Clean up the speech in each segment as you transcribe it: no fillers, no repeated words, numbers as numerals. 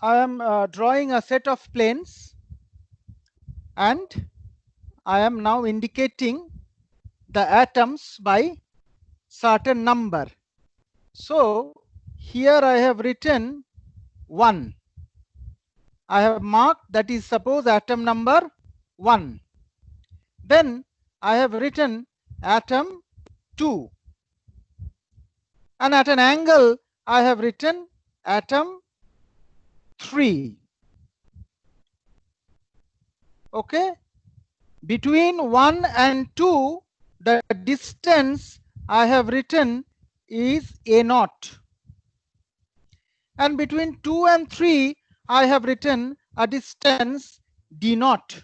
I am drawing a set of planes, and I am now indicating the atoms by certain number. So here I have written 1. I have marked, that is, suppose atom number 1. Then I have written atom 2, and at an angle I have written atom 3. Okay, between 1 and 2 the distance I have written is A0, and between 2 and 3 I have written a distance D0.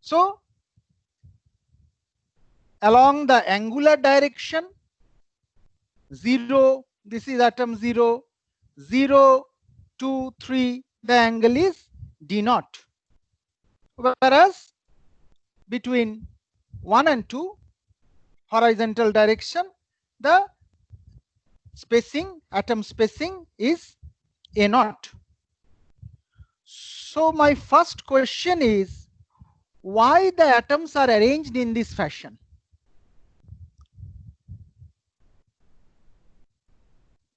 So along the angular direction, 0, this is atom 0, 0, 2, 3, the angle is D0. Whereas between 1 and 2, horizontal direction, the spacing, atom spacing is A0. So my first question is, why the atoms are arranged in this fashion?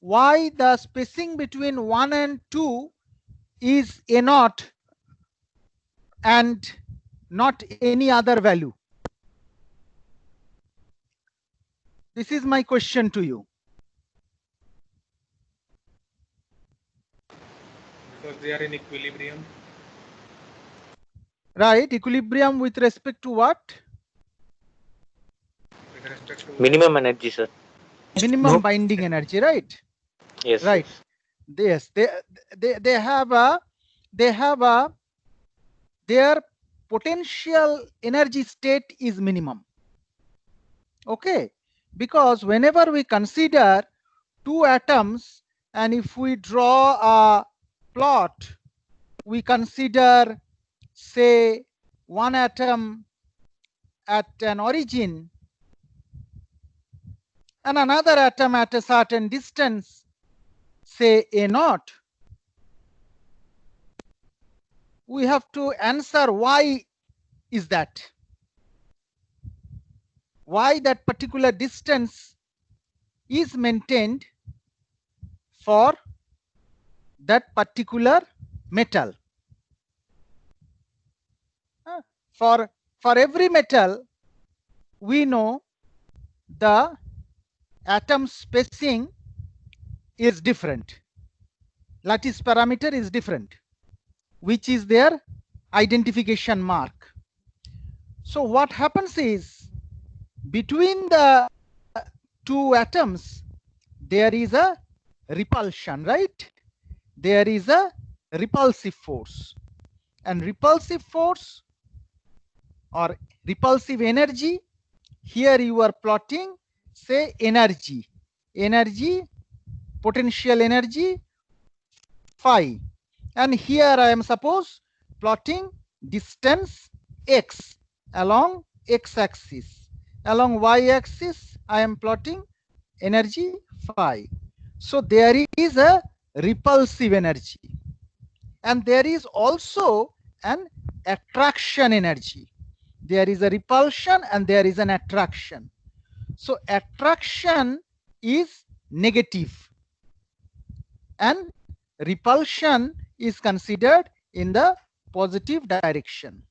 Why the spacing between 1 and 2 is A0 and not any other value? This is my question to you. Because they are in equilibrium. Right, equilibrium with respect to what? With respect to Minimum energy, sir. Minimum binding energy, right? Yes. Right. Yes. Yes, they have a their potential energy state is minimum. Okay, because whenever we consider two atoms, and if we draw a plot, we consider, say, one atom at an origin and another atom at a certain distance, say A0, we have to answer why is that? Why that particular distance is maintained for that particular metal? For every metal, we know the atom spacing is different. Lattice parameter is different, which is their identification mark. So what happens is, between the two atoms there is a repulsion, right? There is a repulsive force, and repulsive force or repulsive energy, here you are plotting, say, energy, potential energy phi, and here I am suppose plotting distance x along x-axis. Along y-axis I am plotting energy phi. So there is a repulsive energy, and there is also an attraction energy. There is a repulsion and there is an attraction. So attraction is negative and repulsion is considered in the positive direction.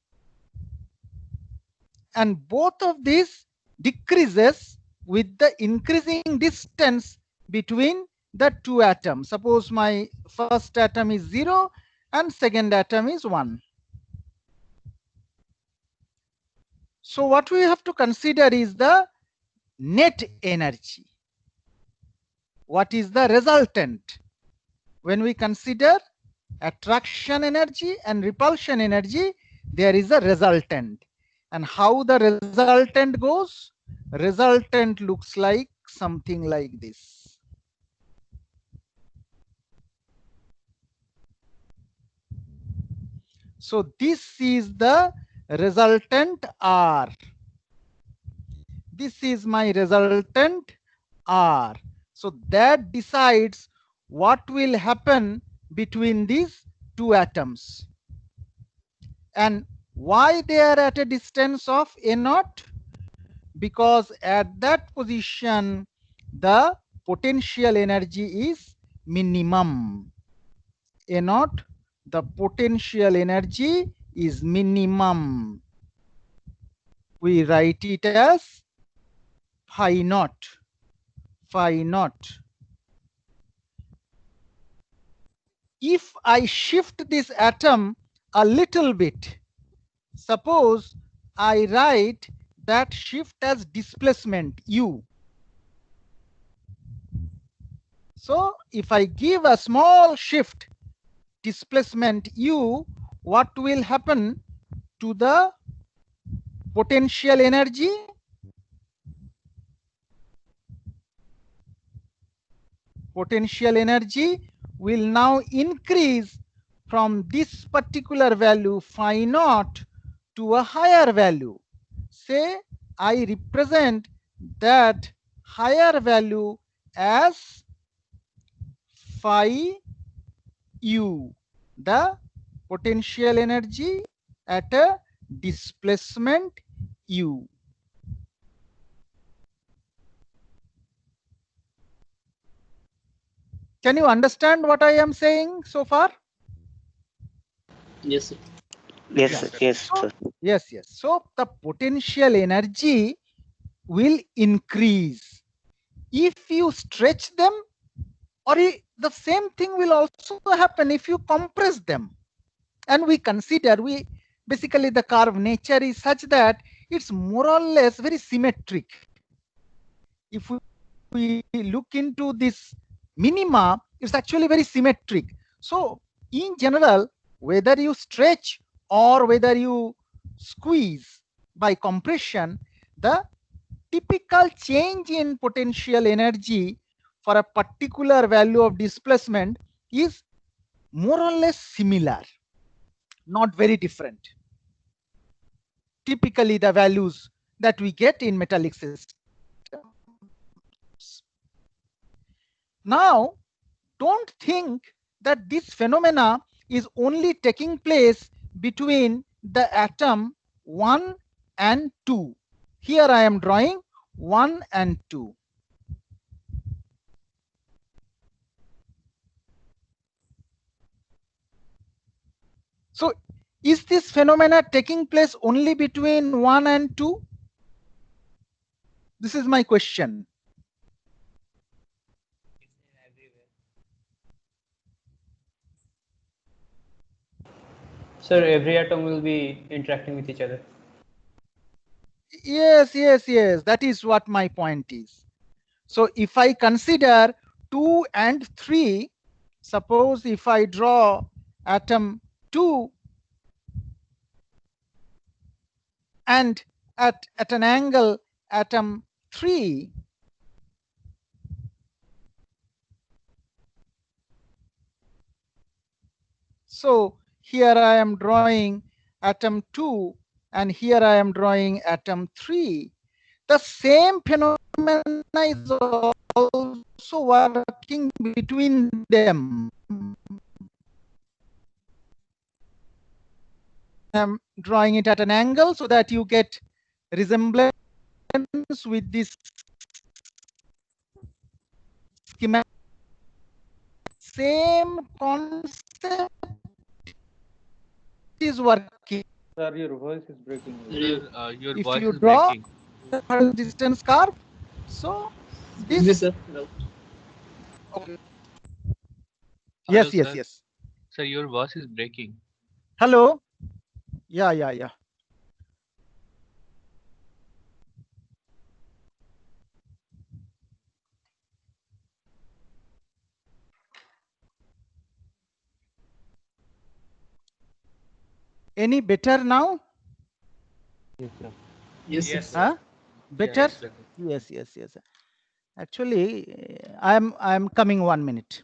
And both of these decreases with the increasing distance between the two atoms. Suppose my first atom is 0 and second atom is 1. So what we have to consider is the net energy. What is the resultant? When we consider attraction energy and repulsion energy, there is a resultant. And how the resultant goes? Resultant looks like something like this. So this is the resultant R. This is my resultant R. So that decides what will happen between these two atoms. And why they are at a distance of a naught? Because at that position the potential energy is minimum. A naught, the potential energy is minimum. We write it as phi naught. Phi naught. If I shift this atom a little bit, suppose I write that shift as displacement u. So if I give a small shift, displacement u, what will happen to the potential energy? Potential energy will now increase from this particular value phi naught to a higher value. Say I represent that higher value as phi u, the potential energy at a displacement u. Can you understand what I am saying so far? Yes, sir. Yes, Yeah. sir. Yes, So, sir. yes. So the potential energy will increase if you stretch them, or the same thing will also happen if you compress them. And we consider, basically the curve nature is such that it's more or less very symmetric. If we look into this minima, it's actually very symmetric. So in general, whether you stretch or whether you squeeze by compression, the typical change in potential energy for a particular value of displacement is more or less similar, not very different. Typically the values that we get in metallic systems. Now, don't think that this phenomena is only taking place between the atom 1 and 2. Here I am drawing 1 and 2. So is this phenomena taking place only between 1 and 2? This is my question. Sir, every atom will be interacting with each other. Yes. That is what my point is. So if I consider 2 and 3, suppose if I draw atom 2 and at an angle atom 3, so here I am drawing atom 2 and here I am drawing atom 3. The same phenomena is also working between them. I'm drawing it at an angle so that you get resemblance with this schematic. Same concept is working. Sir, your voice is breaking. Sir, your If voice you is draw breaking. the distance curve, so Excuse me, this. sir. Hello. Okay. Hello, Yes. sir. Sir, your voice is breaking. Hello. Yeah. Any better now? Yes, sir. Yes, sir. Huh? Better? Yes, Yes. Actually, I'm coming 1 minute.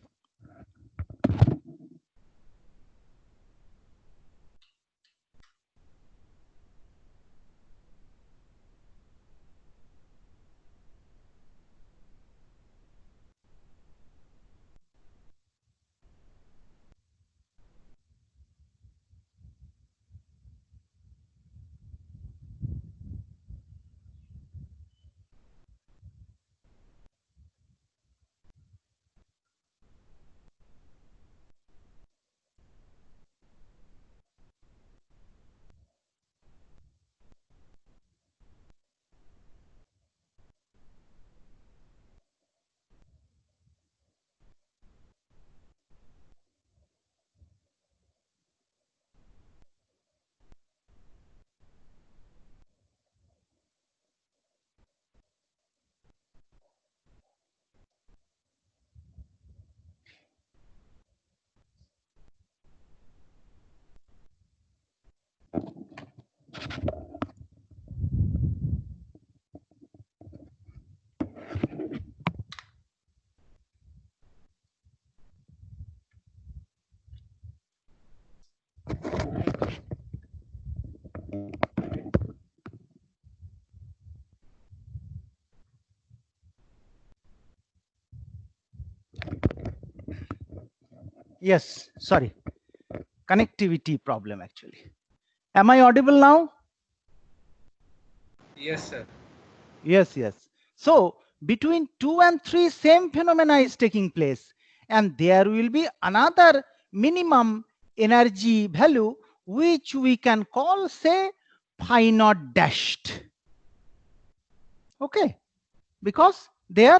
Yes, sorry. Connectivity problem actually. Am I audible now? Yes, sir. Yes, yes. So between 2 and 3, same phenomena is taking place, and there will be another minimum energy value which we can call, say, phi naught dashed. Okay, because their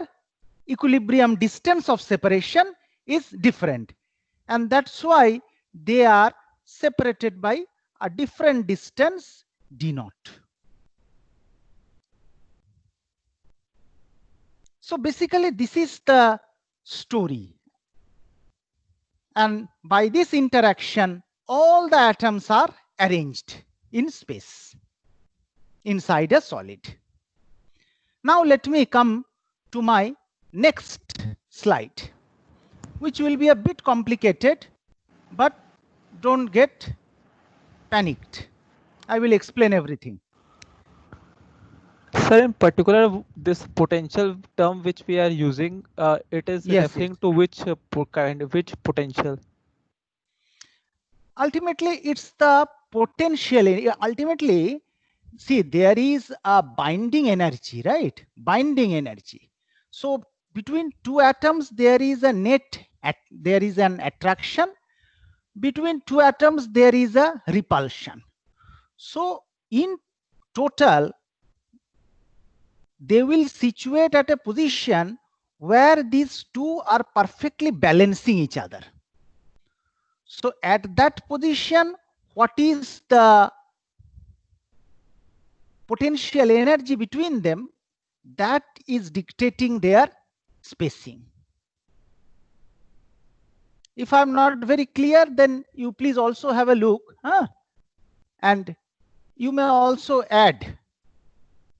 equilibrium distance of separation is different, and that's why they are separated by a different distance d naught. So basically this is the story, and by this interaction all the atoms are arranged in space inside a solid. Now let me come to my next slide, which will be a bit complicated, but don't get panicked. I will explain everything. Sir, in particular, this potential term which we are using, it is Yes, referring yes. to which which potential? Ultimately, it's the potential. Ultimately, see, there is a binding energy, right? Binding energy. So between two atoms, there is a net, there is an attraction. Between two atoms, there is a repulsion. So in total, they will situate at a position where these two are perfectly balancing each other. So at that position, what is the potential energy between them? That is dictating their spacing. If I'm not very clear, then you please also have a look, and you may also add.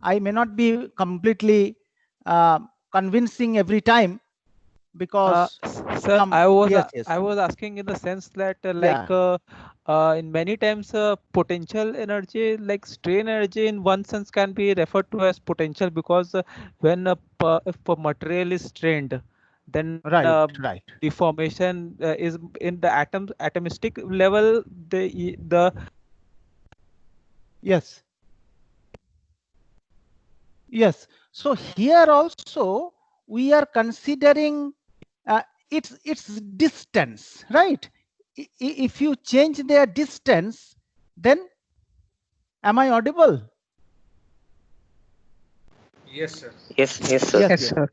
I may not be completely convincing every time, because Sir, some, yes, yes, I was asking in the sense that yeah, in many times potential energy, like strain energy, in one sense can be referred to as potential, because when if a material is strained, then right, right, deformation is in the atomistic level. The yes, yes. So here also we are considering its distance, right? If you change their distance, then am I audible? Yes, sir. Yes, yes, sir. Yes, Yes, yes. sir.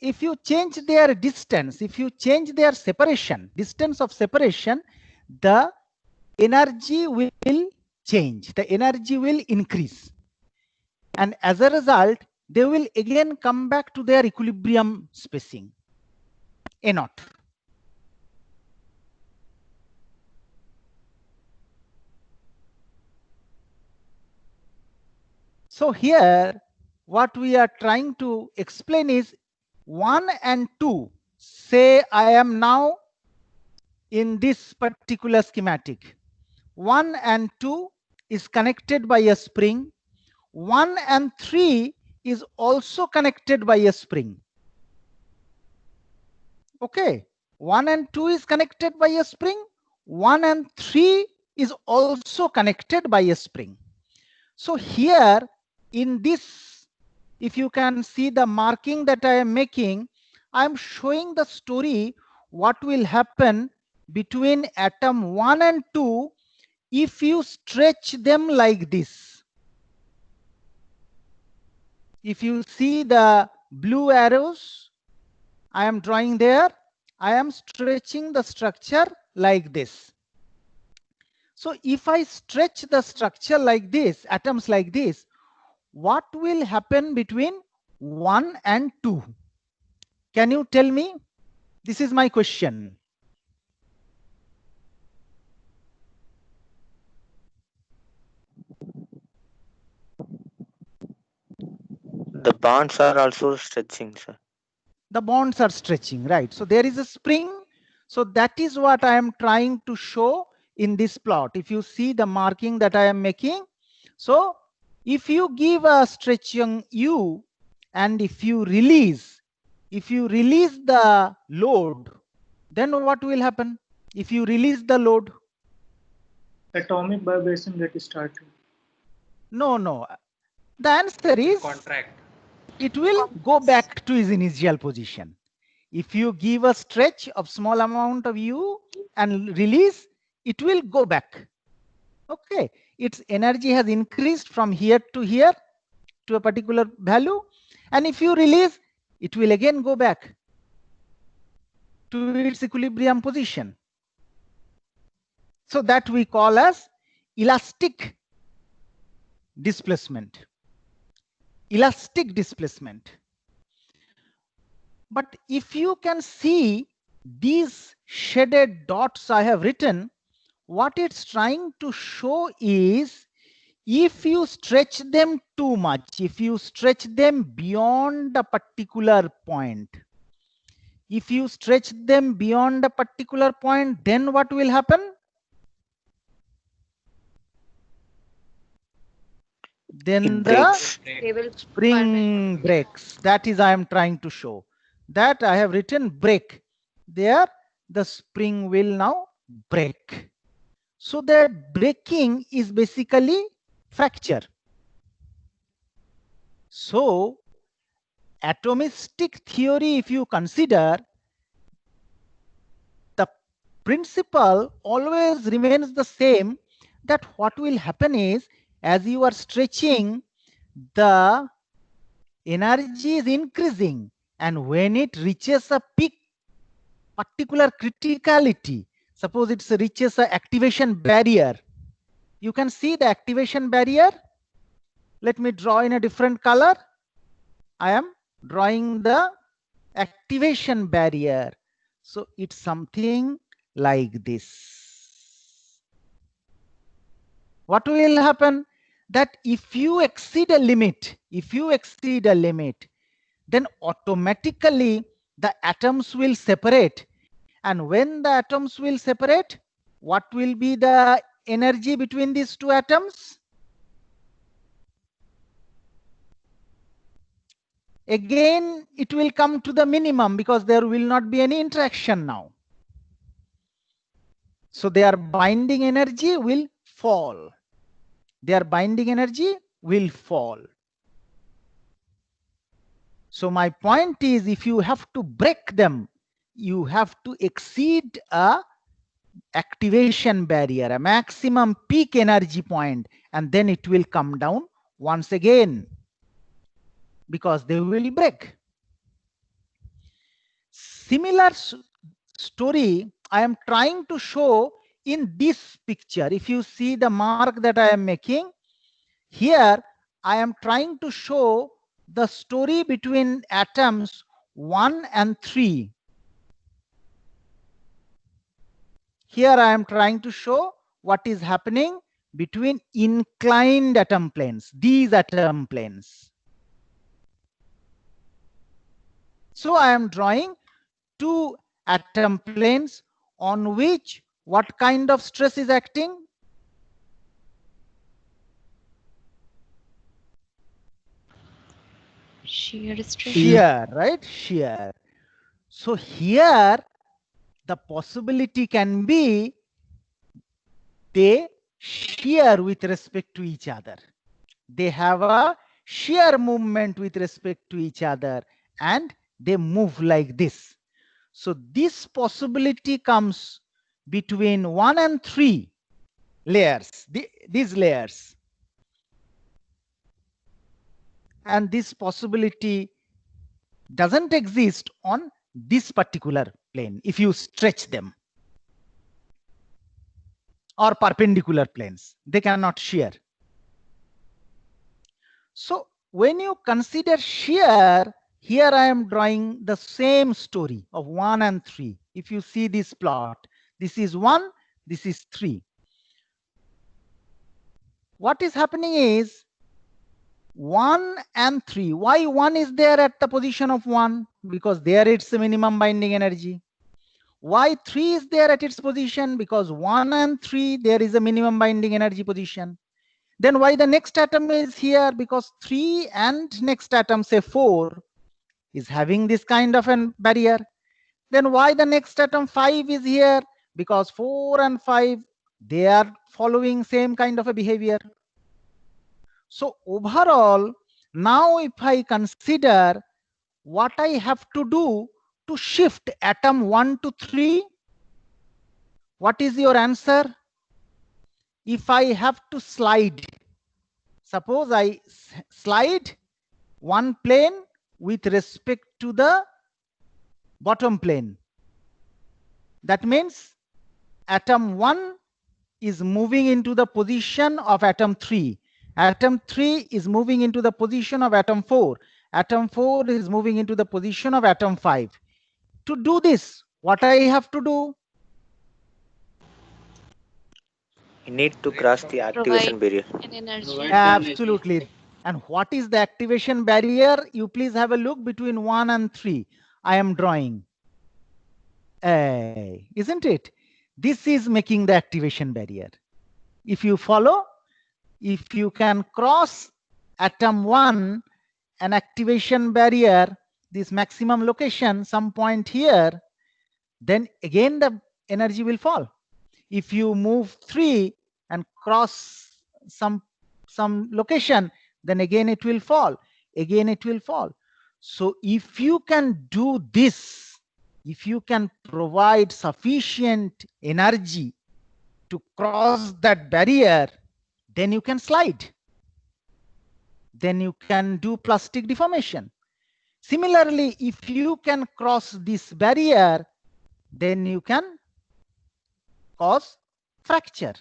If you change their distance, if you change their separation, distance of separation, the energy will change, the energy will increase. And as a result, they will again come back to their equilibrium spacing, A naught. So here, what we are trying to explain is 1 and 2. Say I am now in this particular schematic. 1 and 2 is connected by a spring. 1 and 3 is also connected by a spring. Okay, 1 and 2 is connected by a spring. 1 and 3 is also connected by a spring. So here in this, if you can see the marking that I am making, I am showing the story what will happen between atom 1 and 2 if you stretch them like this. If you see the blue arrows I am drawing there, I am stretching the structure like this. So if I stretch the structure like this, atoms like this, what will happen between 1 and 2? Can you tell me? This is my question. The bonds are also stretching, sir. The bonds are stretching, right? So there is a spring. So that is what I am trying to show in this plot. If you see the marking that I am making, so if you give a stretching U and if you release the load, then what will happen? if you release the load? Atomic vibration get started. No. The answer is Contract. it will go back to its initial position. If you give a stretch of small amount of U and release, it will go back. Okay, its energy has increased from here to a particular value, and if you release, it will again go back to its equilibrium position. So that we call as elastic displacement. Elastic displacement. But if you can see these shaded dots I have written, what it's trying to show is if you stretch them too much, if you stretch them beyond a particular point, if you stretch them beyond a particular point, then what will happen? Then Breaks. They will spring breaks. That is I am trying to show. That I have written break. There the spring will now break. So that breaking is basically fracture. So atomistic theory, if you consider, the principle always remains the same, that what will happen is as you are stretching, the energy is increasing, and when it reaches a peak particular criticality, suppose it reaches a activation barrier, you can see the activation barrier. Let me draw in a different color. I am drawing the activation barrier. So it's something like this. What will happen? That if you exceed a limit, then automatically the atoms will separate. And when the atoms will separate, what will be the energy between these two atoms? Again, it will come to the minimum because there will not be any interaction now. So their binding energy will fall. Their binding energy will fall. So my point is, if you have to break them, you have to exceed a activation barrier, a maximum peak energy point, and then it will come down once again because they will break. Similar story I am trying to show in this picture. If you see the mark that I am making here, I am trying to show the story between atoms 1 and 3. Here I am trying to show what is happening between inclined atom planes, these atom planes. So I am drawing two atom planes on which what kind of stress is acting? shear stress. Shear, right? Shear. So here the possibility can be they shear with respect to each other. They have a shear movement with respect to each other and they move like this. So this possibility comes between 1 and 3 layers, these layers. And this possibility doesn't exist on this particular plane if you stretch them, or perpendicular planes, they cannot shear. So when you consider shear, here I am drawing the same story of 1 and 3. If you see this plot, this is 1, this is 3. What is happening is 1 and 3. Why 1 is there at the position of 1? Because there it's the minimum binding energy. Why 3 is there at its position? Because 1 and 3 there is a minimum binding energy position. Then why the next atom is here? Because 3 and next atom, say 4, is having this kind of a barrier. Then why the next atom 5 is here? because 4 and 5, they are following same kind of a behavior. So overall, now if I consider what I have to do to shift atom 1 to 3, what is your answer? If I have to slide, suppose I slide one plane with respect to the bottom plane. That means atom 1 is moving into the position of atom 3. Atom 3 is moving into the position of atom 4. Atom 4 is moving into the position of atom 5. To do this, what I have to do? You need to cross the activation barrier. An energy. Absolutely. And what is the activation barrier? You please have a look between 1 and 3. I am drawing. Isn't it? This is making the activation barrier. If you follow, if you can cross atom 1, an activation barrier, this maximum location, some point here, then again the energy will fall. If you move 3 and cross some location, then again it will fall. Again it will fall. So if you can do this, if you can provide sufficient energy to cross that barrier, then you can slide. Then you can do plastic deformation. Similarly, if you can cross this barrier, then you can cause fracture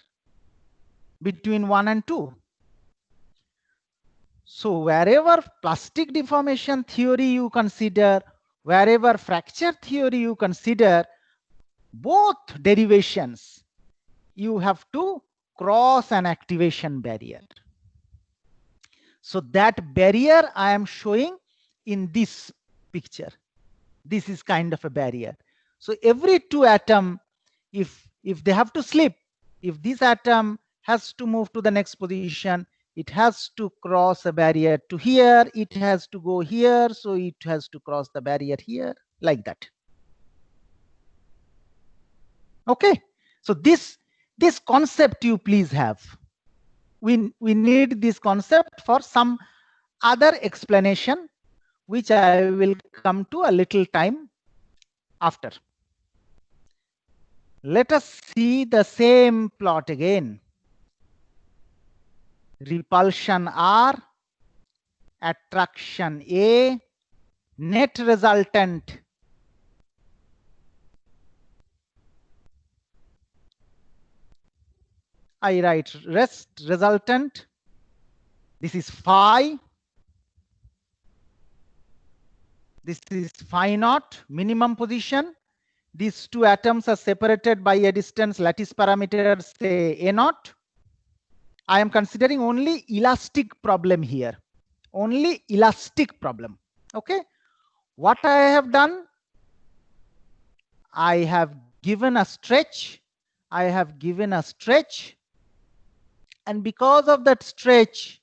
between 1 and 2. So wherever plastic deformation theory you consider, wherever fracture theory you consider, both derivations, you have to cross an activation barrier. So that barrier I am showing in this picture. This is kind of a barrier. So every 2 atom, if they have to slip, if this atom has to move to the next position, it has to cross a barrier to here, it has to go here, so it has to cross the barrier here, like that. Okay, so this concept you please have. We need this concept for some other explanation, which I will come to a little time after. Let us see the same plot again. Repulsion R, attraction A, net resultant I write resultant. This is phi. This is phi naught, minimum position. These 2 atoms are separated by a distance lattice parameter, say A naught. I am considering only elastic problem here. Only elastic problem. Okay. What I have done? I have given a stretch. I have given a stretch. And because of that stretch,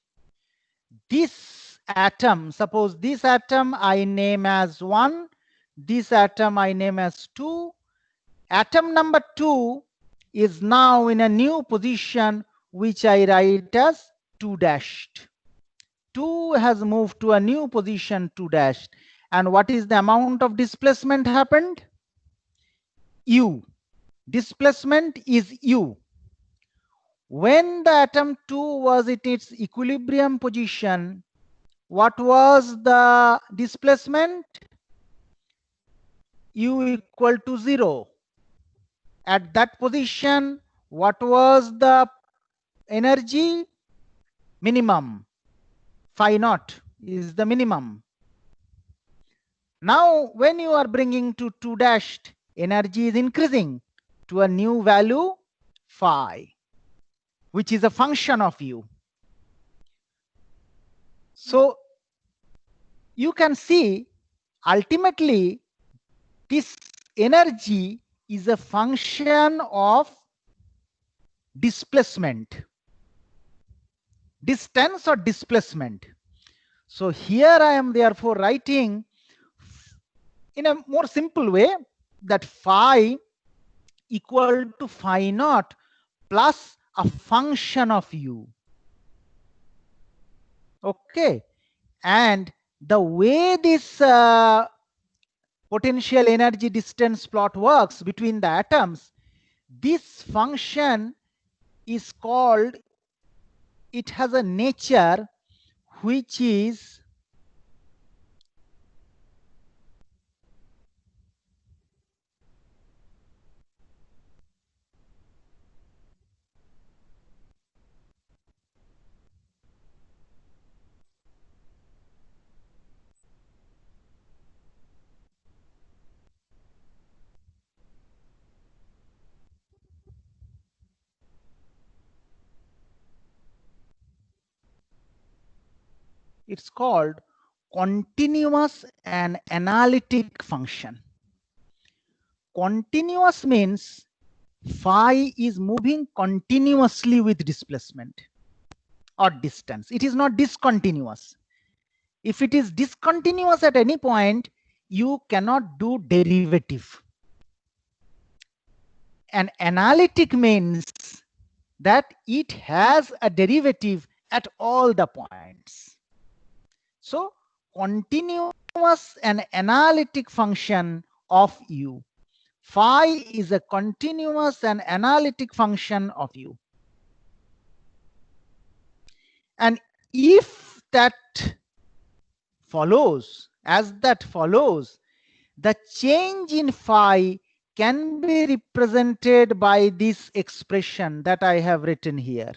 this atom, suppose this atom I name as 1, this atom I name as 2. Atom number 2 is now in a new position, which I write as 2 dashed. 2 has moved to a new position 2 dashed. And what is the amount of displacement happened? U. Displacement is U. When the atom 2 was at its equilibrium position, what was the displacement? U equal to 0. At that position, what was the energy? Minimum. Phi naught is the minimum. Now, when you are bringing to 2 dashed, energy is increasing to a new value phi, which is a function of U. So you can see ultimately this energy is a function of displacement, distance or displacement. So here I am therefore writing in a more simple way that phi equal to phi naught plus a function of u. Okay, and the way this potential energy distance plot works between the atoms, this function is called, it has a nature which is it's called continuous and analytic function. Continuous means phi is moving continuously with displacement or distance. It is not discontinuous. If it is discontinuous at any point, you cannot do derivative. And analytic means that it has a derivative at all the points. So continuous and analytic function of u. Phi is a continuous and analytic function of u. And if that follows, as that follows, the change in phi can be represented by this expression that I have written here.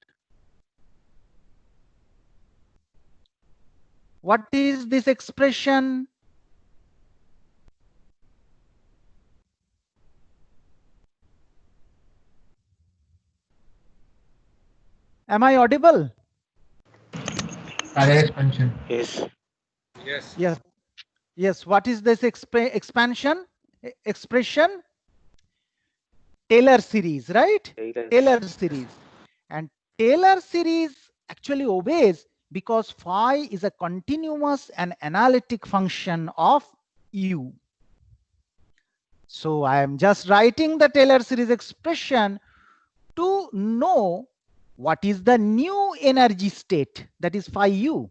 What is this expression? Am I audible? Carrier expansion. Yes. Yes. Yes. Yes. What is this expansion? Expression? Taylor series, right? Taylor series. And Taylor series actually obeys because phi is a continuous and analytic function of u. So I am just writing the Taylor series expression to know what is the new energy state, that is phi u,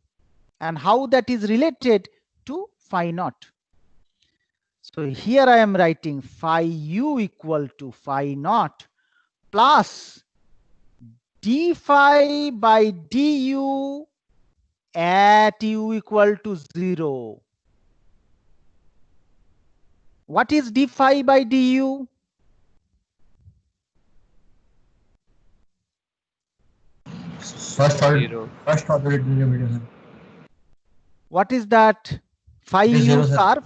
and how that is related to phi naught. So here I am writing phi u equal to phi naught plus d phi by du at u equal to 0. What is d phi by du? First order derivative. What is that? Phi It is u zero, sir. curve?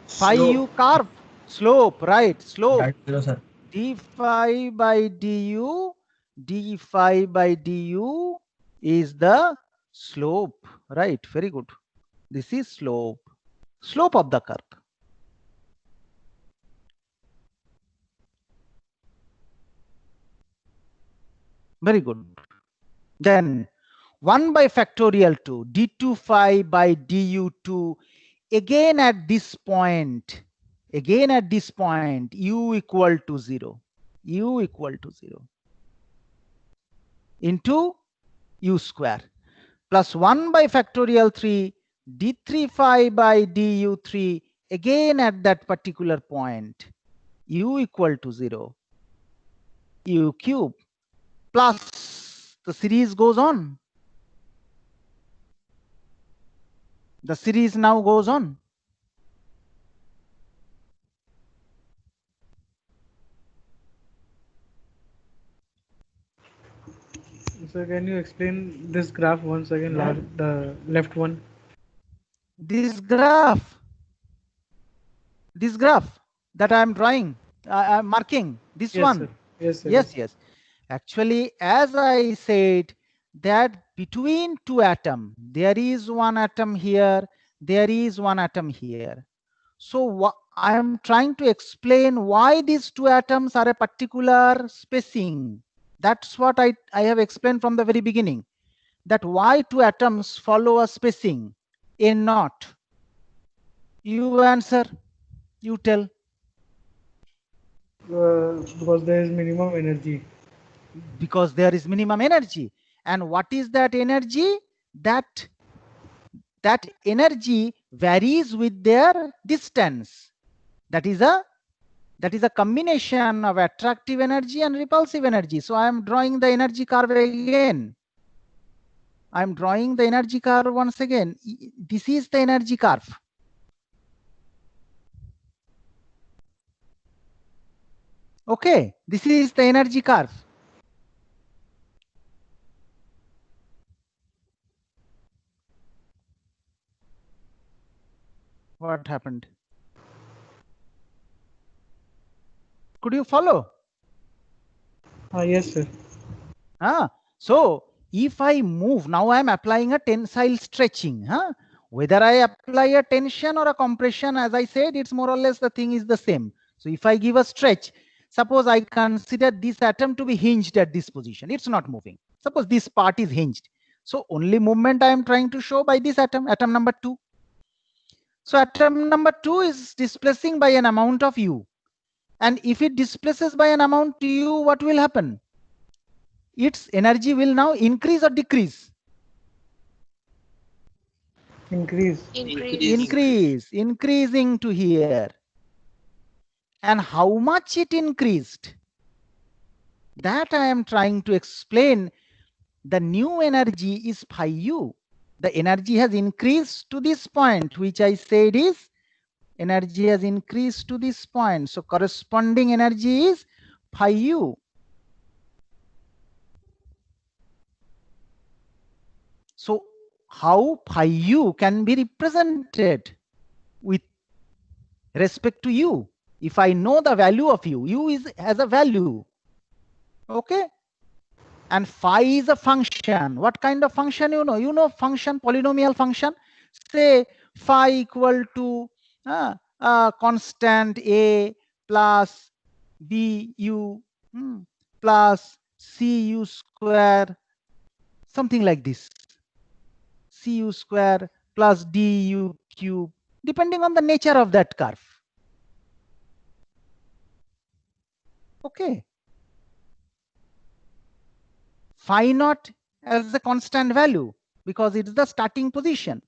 Phi u curve? Slope, right? Slope. Right, zero, sir. D phi by du, d phi by du is the slope, right? Very good. This is slope, slope of the curve. Very good. Then 1 by factorial 2, d2 phi by du2, again at this point, u equal to 0, u equal to 0 into u square plus 1 by factorial 3, d3 phi by du3, again at that particular point, u equal to 0, u cube, plus the series goes on. The series now goes on. So can you explain this graph once again, the left one? This graph that I am drawing, I am marking, this Yes, one. sir. Yes, sir. Yes. Actually, as I said, that between two atoms, there is one atom here, there is one atom here. So I am trying to explain why these two atoms are a particular spacing. That's what I have explained from the very beginning, that why two atoms follow a spacing, a naught. You answer, you tell. Because there is minimum energy. Because there is minimum energy. And what is that energy? That energy varies with their distance. That is a combination of attractive energy and repulsive energy. So I am drawing the energy curve again. I am drawing the energy curve once again. This is the energy curve. Okay, this is the energy curve. What happened? Could you follow? Yes, sir. So if I move, now I am applying a tensile stretching. Whether I apply a tension or a compression, as I said, it's more or less the thing is the same. So if I give a stretch, suppose I consider this atom to be hinged at this position. It's not moving. Suppose this part is hinged. So only movement I am trying to show by this atom number 2. So atom number 2 is displacing by an amount of u. And if it displaces by an amount to u, what will happen? Its energy will now increase or decrease? Increase. Increasing to here. And how much it increased? That I am trying to explain. The new energy is phi u. The energy has increased to this point, which I said is energy has increased to this point. So corresponding energy is phi u. So how phi u can be represented with respect to u? If I know the value of u has a value. Okay. And phi is a function. What kind of function you know? You know function, polynomial function. Say phi equal to constant a plus bu plus cu square, something like this. Cu square plus du cube, depending on the nature of that curve. Okay. Phi naught as a constant value because it's the starting position.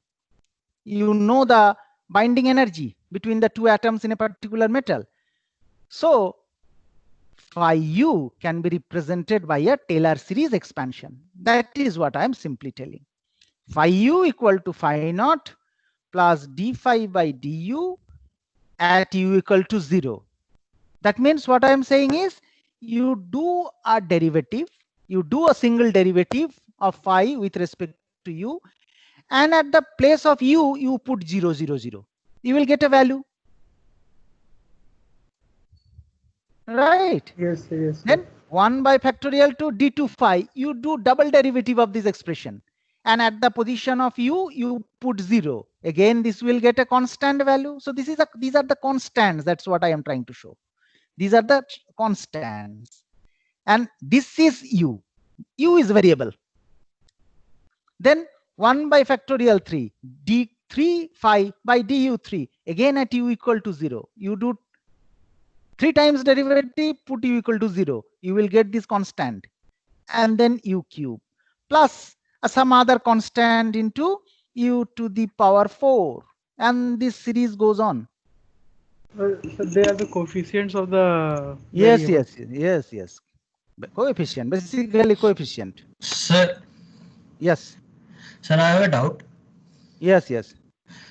You know the binding energy between the two atoms in a particular metal. So phi u can be represented by a Taylor series expansion. That is what I am simply telling. Phi u equal to phi naught plus d phi by du at u equal to 0. That means what I am saying is you do a derivative, you do a single derivative of phi with respect to u, and at the place of u, you put 0, 0, 0. You will get a value. Right? Yes, yes. Then 1 by factorial to d2 phi, you do double derivative of this expression. And at the position of u, you put 0. Again, this will get a constant value. So these are the constants. That's what I am trying to show. These are the constants. And this is u. U is variable. Then 1 by factorial 3, d3 phi by du3. Again at u equal to 0. You do 3 times derivative, put u equal to 0. You will get this constant. And then u cube plus some other constant into u to the power 4. And this series goes on. So they are the coefficients of the Yes. Coefficient, basically coefficient. Sir, Yes. sir, I have a doubt. Yes.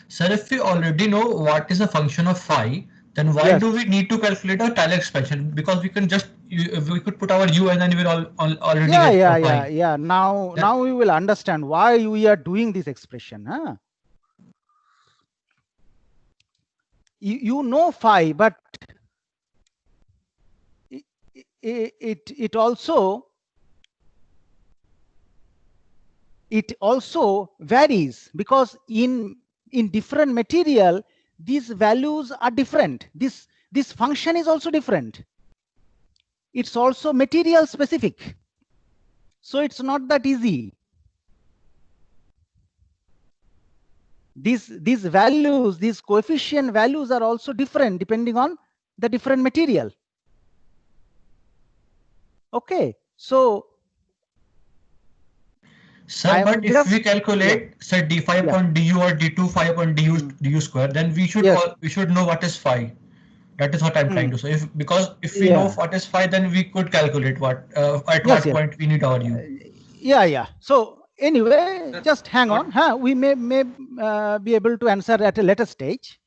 Sir, if we already know what is a function of phi, then why Yes. do we need to calculate a Taylor expansion? Because we can just we could put our u and then we will already get phi. Yeah. Now we will understand why we are doing this expression. You know phi, but it also varies because in different material these values are different. This function is also different. It's also material specific. So it's not that easy. These values, these coefficient values are also different depending on the different material. Okay, so Sir, I am but if just- we calculate, say d5 upon du or d2 phi upon du square, then we should Yes. we should know what is phi. That is what I'm trying to say. Because if we know Yeah. what is phi, then we could calculate what at Yes, what yes. point we need our u. Yeah. So anyway, Sir, just hang what- on. Huh? We may be able to answer at a later stage.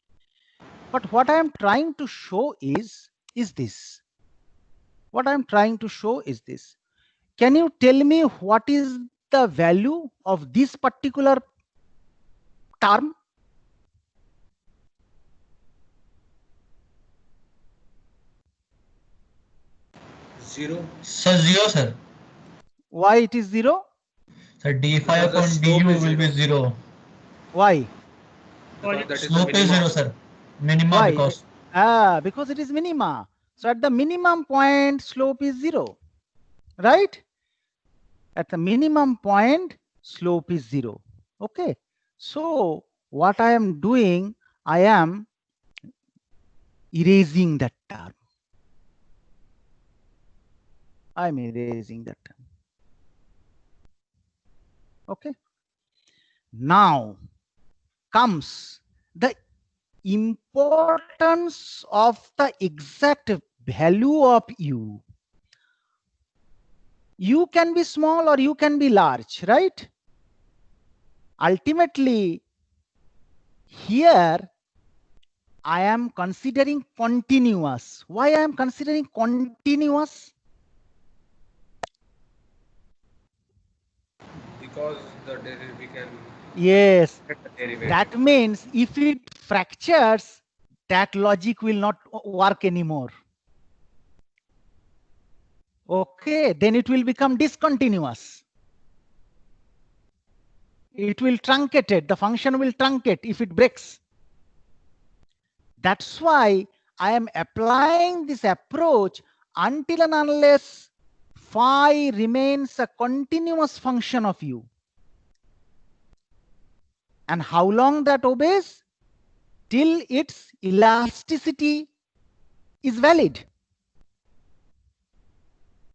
But what I am trying to show is this. What I am trying to show is this. Can you tell me what is the value of this particular term? Zero. So 0, sir. Why it is 0? So d5 Because the upon slope du is will be 0. Why? Because that is the Slope is 0, minimum. sir. Minima Why? because Because it is minima. So at the minimum point, slope is 0, right? At the minimum point, slope is 0. Okay. So what I am doing, I am erasing that term. I'm erasing that term. Okay. Now comes the importance of the exact value of u. U can be small or U can be large, right? Ultimately, here I am considering continuous. Why I am considering continuous? Because we can Yes, get the derivative. that means if it fractures, that logic will not work anymore. Okay, then it will become discontinuous. It will truncate it. The function will truncate if it breaks. That's why I am applying this approach until and unless phi remains a continuous function of u. And how long that obeys? Till its elasticity is valid.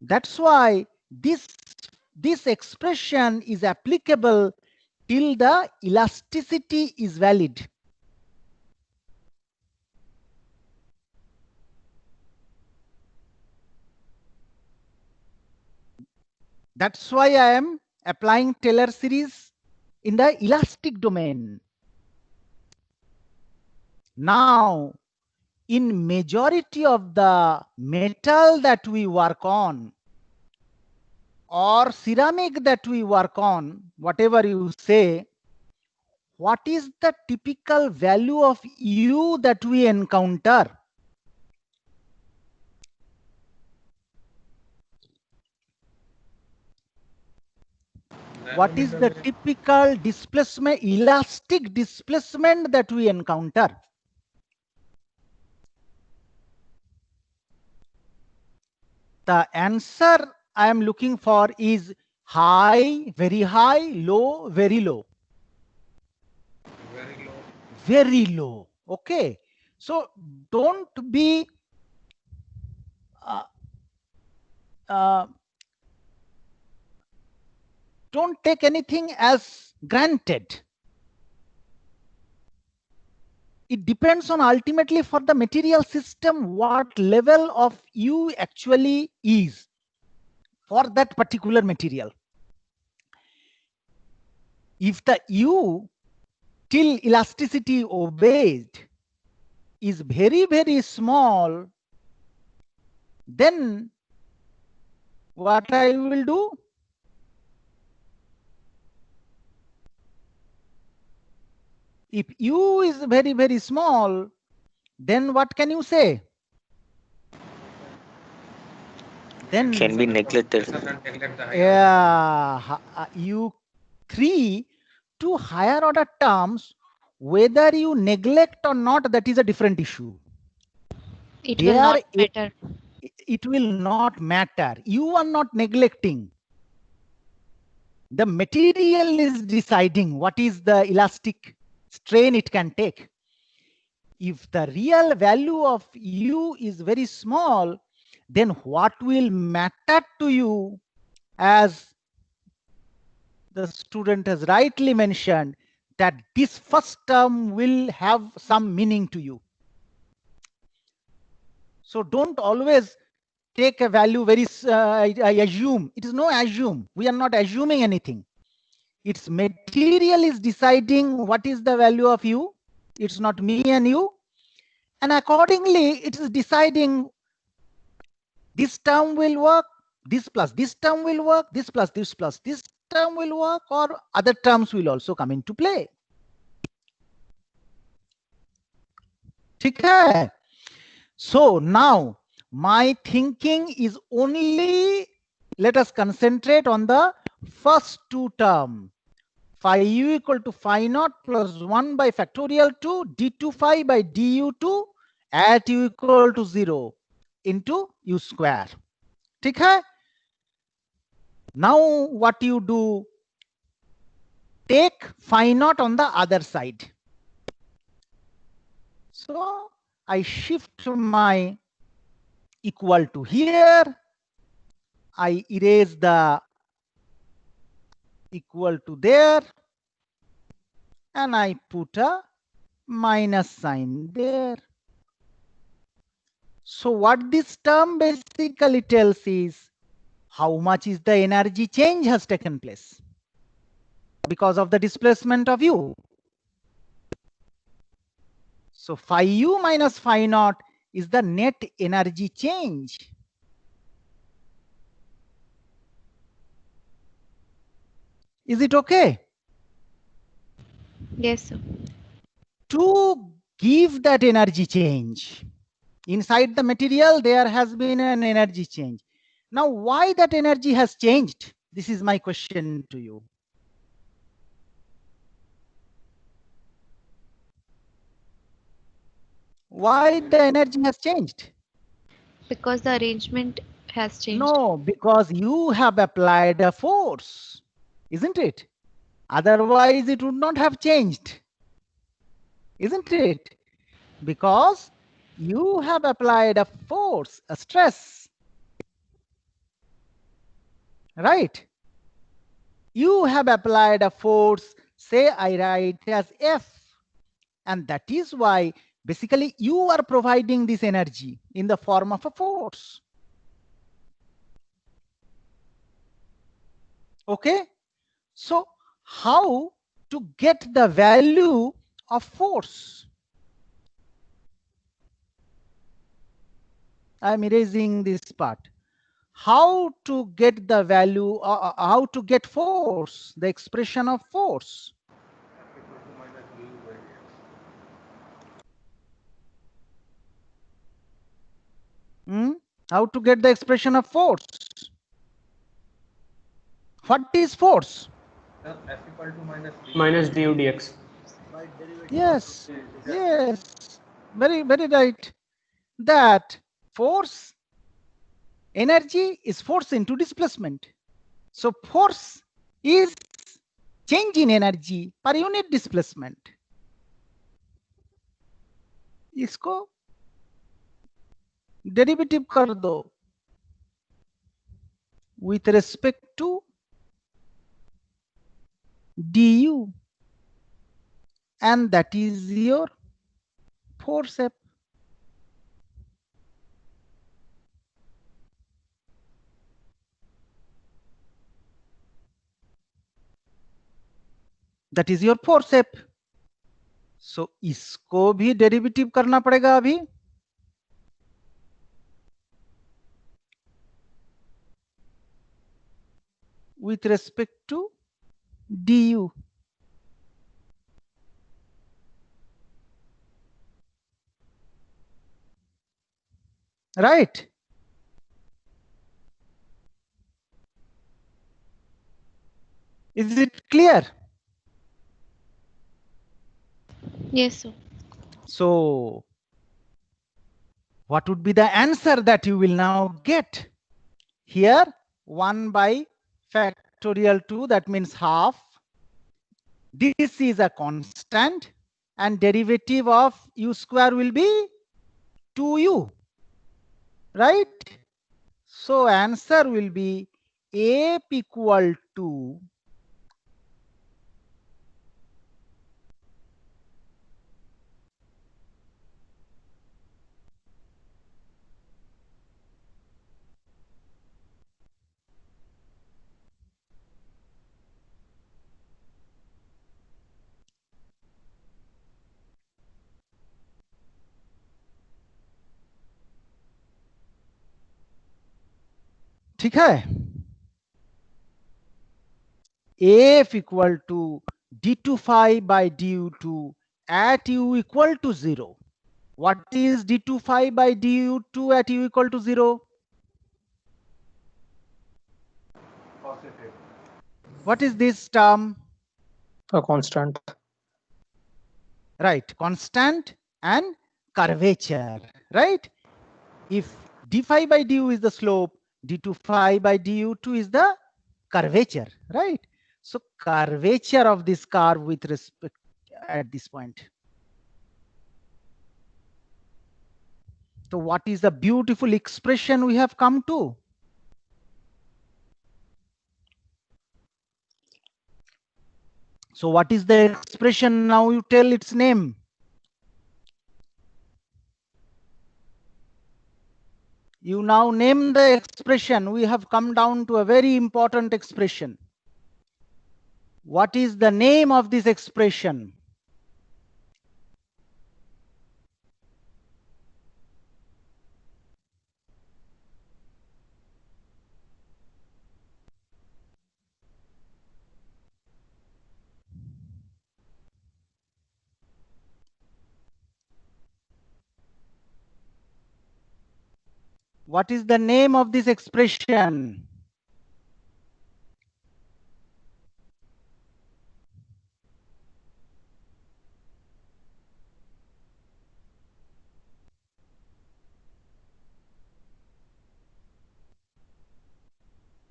That's why this expression is applicable till the elasticity is valid. That's why I am applying Taylor series in the elastic domain. Now, in majority of the metal that we work on or ceramic that we work on, whatever you say, what is the typical value of U that we encounter? What is the typical displacement, elastic displacement that we encounter? The answer I am looking for is high, low, very low. Very low. Very low. Okay. So don't be don't take anything as granted. It depends on ultimately for the material system what level of U actually is for that particular material. If the U till elasticity obeyed is very, very small, then what I will do? If U is very, very small, then what can you say? Then Can be neglected. Yeah, U3 to higher order terms, whether you neglect or not, that is a different issue. It will not matter. It will not matter. You are not neglecting. The material is deciding what is the elastic strain it can take. If the real value of U is very small, then what will matter to you, as the student has rightly mentioned, that this first term will have some meaning to you. So don't always take a value very, I assume. It is no assume. We are not assuming anything. Its material is deciding what is the value of u. It's not me and you. And accordingly, it is deciding this term will work, this plus this term will work, this plus this term will work, or other terms will also come into play. Okay. So now my thinking is only, let us concentrate on the first two terms. Phi u equal to phi naught plus 1 by factorial 2 d2 phi by du2 at u equal to 0 into u square. Okay? Now what you do, take phi naught on the other side. So I shift my equal to here. I erase the equal to there. And I put a minus sign there. So what this term basically tells is how much is the energy change has taken place because of the displacement of u. So phi u minus phi naught is the net energy change. Is it okay? Yes, sir. To give that energy change, inside the material, there has been an energy change. Now, why that energy has changed? This is my question to you. Why the energy has changed? Because the arrangement has changed. No, because you have applied a force, isn't it? Otherwise, it would not have changed, isn't it? Because you have applied a force, a stress, right? You have applied a force, say I write as F, and that is why basically you are providing this energy in the form of a force. Okay, so how to get the value of force? I'm erasing this part. How to get the value, how to get force, the expression of force? How to get the expression of force? What is force? F equal to minus du dx. Yes, yes, very right. That force, energy is force into displacement. So force is change in energy per unit displacement. इसको derivative कर दो with respect to du, and that is your force. That is your force. So इसको भी derivative करना पड़ेगा अभी. With respect to du. Right? Is it clear? Yes, sir. So what would be the answer that you will now get? Here 1 by factorial 2, that means half. This is a constant, and derivative of u square will be 2u, right? So answer will be F equal to ठीक है, F equal to d2 phi by du2 at u equal to 0. What is d2 phi by du2 at u equal to 0? Positive. What is this term? A constant. Right, constant and curvature, right? If d phi by du is the slope, d2 phi by du2 is the curvature, right? So curvature of this curve with respect at this point. So what is the beautiful expression we have come to? So what is the expression? Now you tell its name. You now name the expression. We have come down to a very important expression. What is the name of this expression? What is the name of this expression?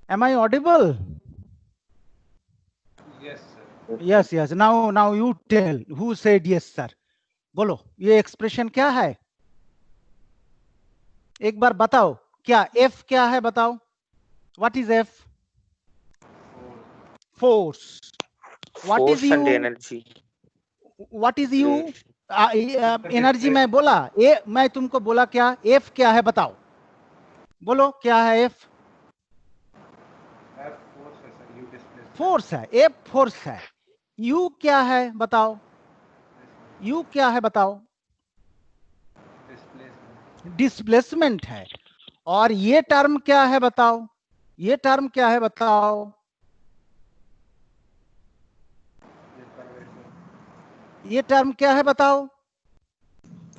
Am I audible? Yes, sir. Yes, yes. Now you tell. Who said yes, sir? बोलो, ये expression क्या है? एक बार बताओ, क्या F क्या है बताओ? What is F? Force. What is Force and U? energy. What is U? Energy मैं बोला, मैं तुमको बोला क्या? F क्या है बताओ? बोलो क्या है F? F force है sir. U displacement. फोर्स है, F फोर्स है. U क्या है बताओ? U क्या है बताओ? Displacement. डिस्प्लेसमेंट है. और ये टर्म क्या है बताओ? ये टर्म क्या है बताओ? ये टर्म क्या है बताओ?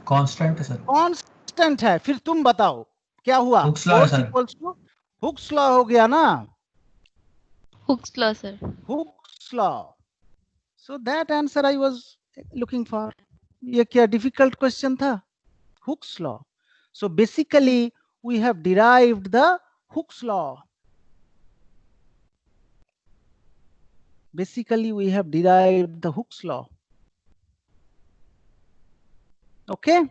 कांस्टेंट है सर. कांस्टेंट है. फिर तुम बताओ क्या हुआ? Hooke's law है force sir. Equals to Hooke's law हो गया ना? Hooke's law, sir. Hooke's law. So that answer I was looking for. ये क्या difficult question था? Hooke's law. So basically we have derived the Hooke's law. Basically we have derived the Hooke's law. Okay.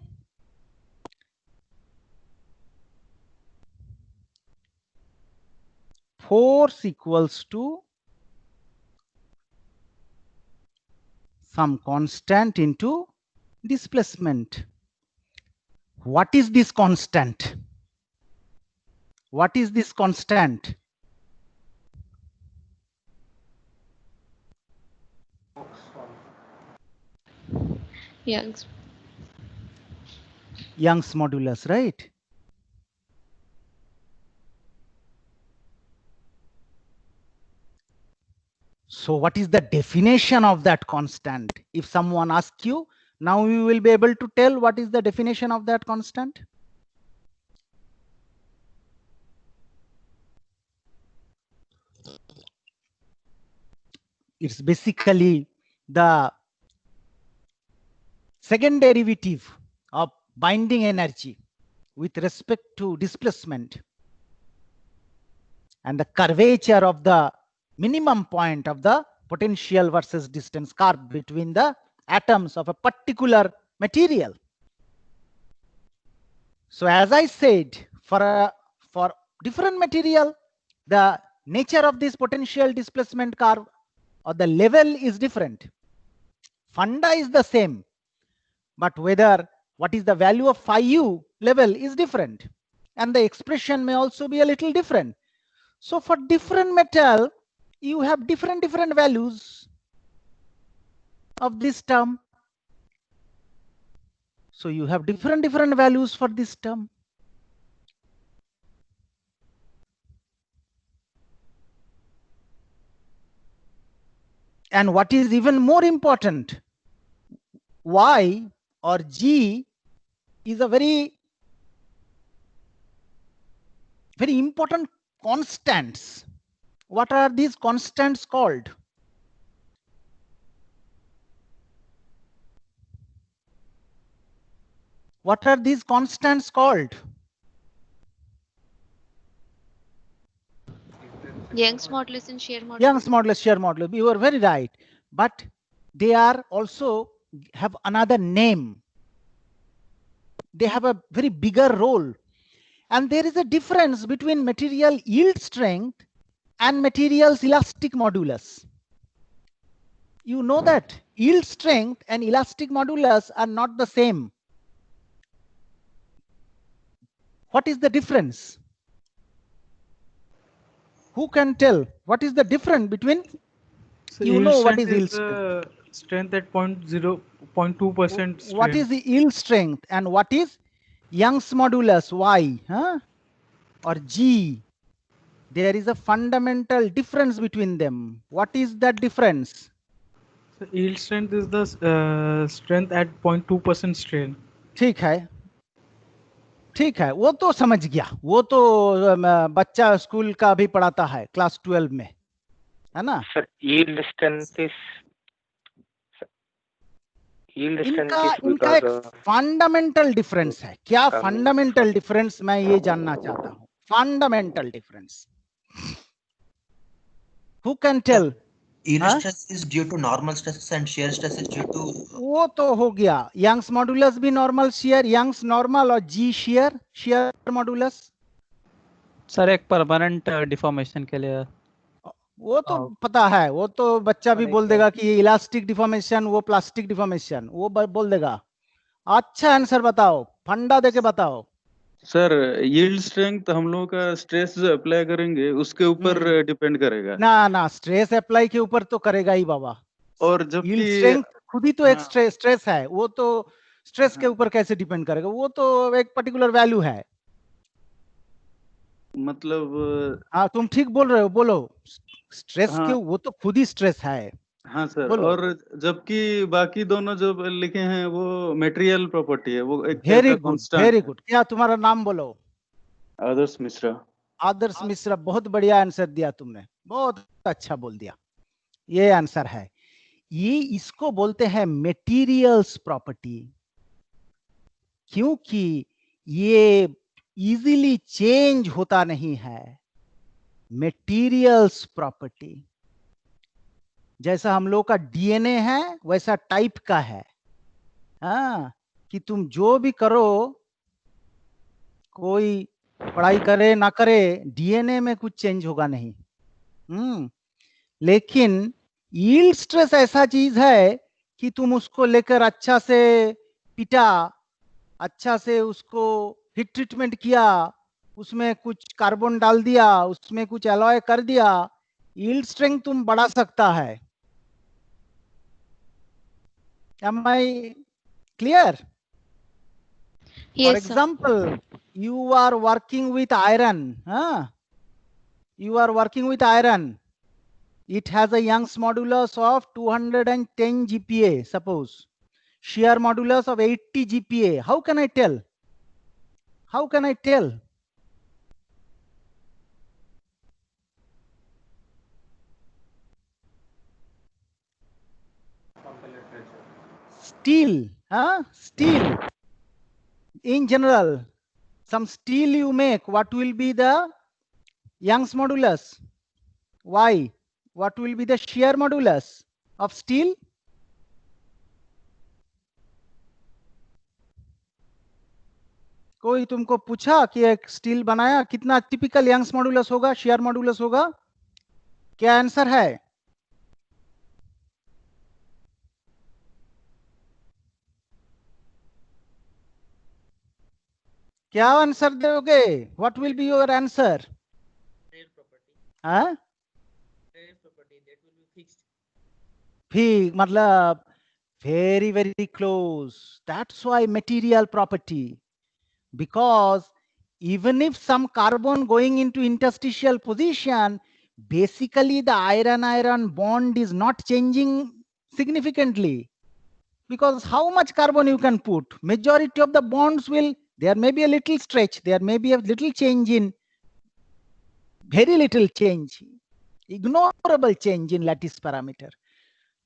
Force equals to some constant into displacement. What is this constant? What is this constant? Young's. Young's modulus, right? So what is the definition of that constant? If someone asks you, now you will be able to tell what is the definition of that constant. It's basically the second derivative of binding energy with respect to displacement and the curvature of the minimum point of the potential versus distance curve between the atoms of a particular material. So as I said, for different material, the nature of this potential displacement curve or the level is different. Funda is the same, but whether what is the value of phi u level is different, and the expression may also be a little different. So for different metal, you have different values of this term. So you have different values for this term. And what is even more important, Y or G is a very important constants. What are these constants called? What are these constants called? Young's modulus and shear modulus. Young's modulus, shear modulus. You are very right. But they are also have another name. They have a very bigger role. And there is a difference between material yield strength and material's elastic modulus. You know that yield strength and elastic modulus are not the same. What is the difference? Who can tell? What is the difference between? So you know what is yield strength? Strength at 0.2%. What is the yield strength and what is Young's modulus, Y, or G? There is a fundamental difference between them. What is that difference? So yield strength is the strength at 0.2% strain. ठीक है, वो तो समझ गया, वो तो बच्चा school का भी पढ़ाता है क्लास 12 में, है ना? सर yield strength is इनका एक फंडामेंटल डिफरेंस है. क्या फंडामेंटल डिफरेंस, मैं ये जानना चाहता हूँ. Fundamental difference. Who can tell? Yield stress is due to normal stresses and shear stress is due to. वो तो हो गया. यंग्स मॉडुलस भी नॉर्मल shear, यंग्स नॉर्मल और जी shear मॉडुलस. सर एक परमानेंट डिफॉर्मेशन के लिए वो तो पता है, वो तो बच्चा भी बोल देगा कि ये इलास्टिक डिफॉर्मेशन, वो प्लास्टिक डिफॉर्मेशन, वो बोल देगा. अच्छा आंसर बताओ, फंडा देके बताओ. सर यील्ड स्ट्रेंथ हम लोगों का स्ट्रेस जो अप्लाई करेंगे उसके ऊपर डिपेंड करेगा. ना स्ट्रेस अप्लाई के ऊपर तो करेगा ही बाबा. और जबकि यील्ड स्ट्रेंथ खुद ही तो एक स्ट्रेस है, वो तो स्ट्रेस के ऊपर कैसे डिपेंड करेगा? वो तो एक पर्टिकुलर वैल्यू है. मतलब हाँ तुम ठीक बोल रहे हो, बोलो. स्ट्रेस के वो तो खुद ही स्ट्रेस है. हाँ सर. और जबकि बाकी दोनों जो लिखे हैं वो मटेरियल प्रॉपर्टी है, वो एक वेरी गुड. क्या तुम्हारा नाम बोलो? आदर्श मिश्रा. आदर्श मिश्रा, बहुत बढ़िया आंसर दिया तुमने, बहुत अच्छा बोल दिया. ये आंसर है. ये इसको बोलते हैं मटेरियल्स प्रॉपर्टी, क्योंकि ये इजीली चेंज होता नहीं है. मटेरियल्स प्रॉपर्टी जैसा हम लोग का डीएनए है वैसा टाइप का है. कि तुम जो भी करो, कोई पढ़ाई करे ना करे, डीएनए में कुछ चेंज होगा नहीं. लेकिन यील्ड स्ट्रेस ऐसा चीज है कि तुम उसको लेकर अच्छा से पिटा, अच्छा से उसको हीट ट्रीटमेंट किया, उसमें कुछ कार्बन डाल दिया, उसमें कुछ एलॉय कर दिया, यील्ड स्ट्रेंथ तुम बढ़ा सकता है. Am I clear? Yes, For example, you are working with iron. You are working with iron. It has a Young's modulus of 210 GPa, suppose. Shear modulus of 80 GPa. How can I tell? How can I tell? Steel, steel. In general, some steel you make, what will be the Young's modulus? Why? What will be the shear modulus of steel? कोई तुमको पूछा कि एक steel बनाया कितना typical Young's modulus होगा, share modulus होगा? क्या आंसर है? क्या आंसर दोगे? What will be your answer? हाँ, मतलब very very close. That's why material property, because even if some carbon going into interstitial position, basically the iron-iron bond is not changing significantly, because how much carbon you can put, majority of the bonds will, there may be a little stretch, there may be a little change in, very little change, ignorable change in lattice parameter.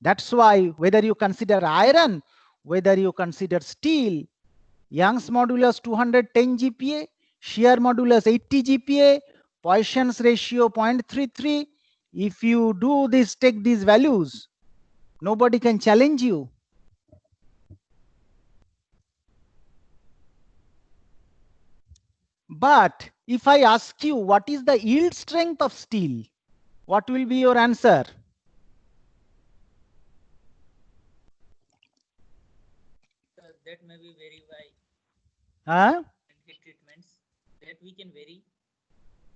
That's why whether you consider iron, whether you consider steel, Young's modulus 210 GPa, shear modulus 80 GPa, Poisson's ratio 0.33. If you do this, take these values, nobody can challenge you. But if I ask you what is the yield strength of steel, what will be your answer? That may be very high. Huh? Heat treatments that we can vary.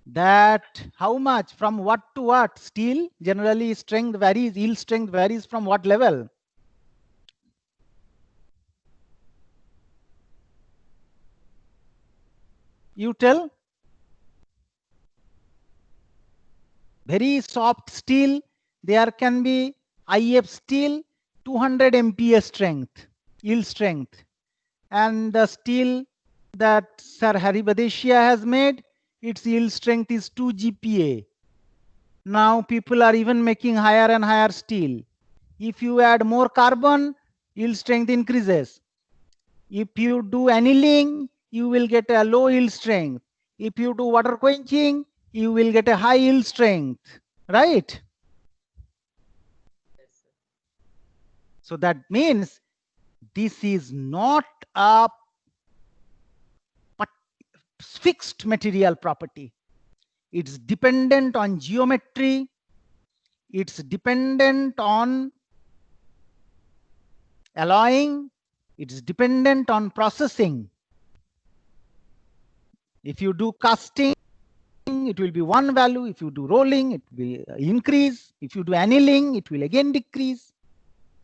That how much? From what to what? Steel generally strength varies, yield strength varies from what level? You tell. Very soft steel, there can be IF steel 200 MPa strength, yield strength, and the steel that Sir Hari Badesia has made, its yield strength is 2 GPa. Now people are even making higher and higher steel. If you add more carbon, yield strength increases. If you do annealing, you will get a low yield strength. If you do water quenching, you will get a high yield strength, right? So that means this is not a fixed material property. It's dependent on geometry. It's dependent on alloying. It's dependent on processing. If you do casting, it will be one value. If you do rolling, it will increase. If you do annealing, it will again decrease.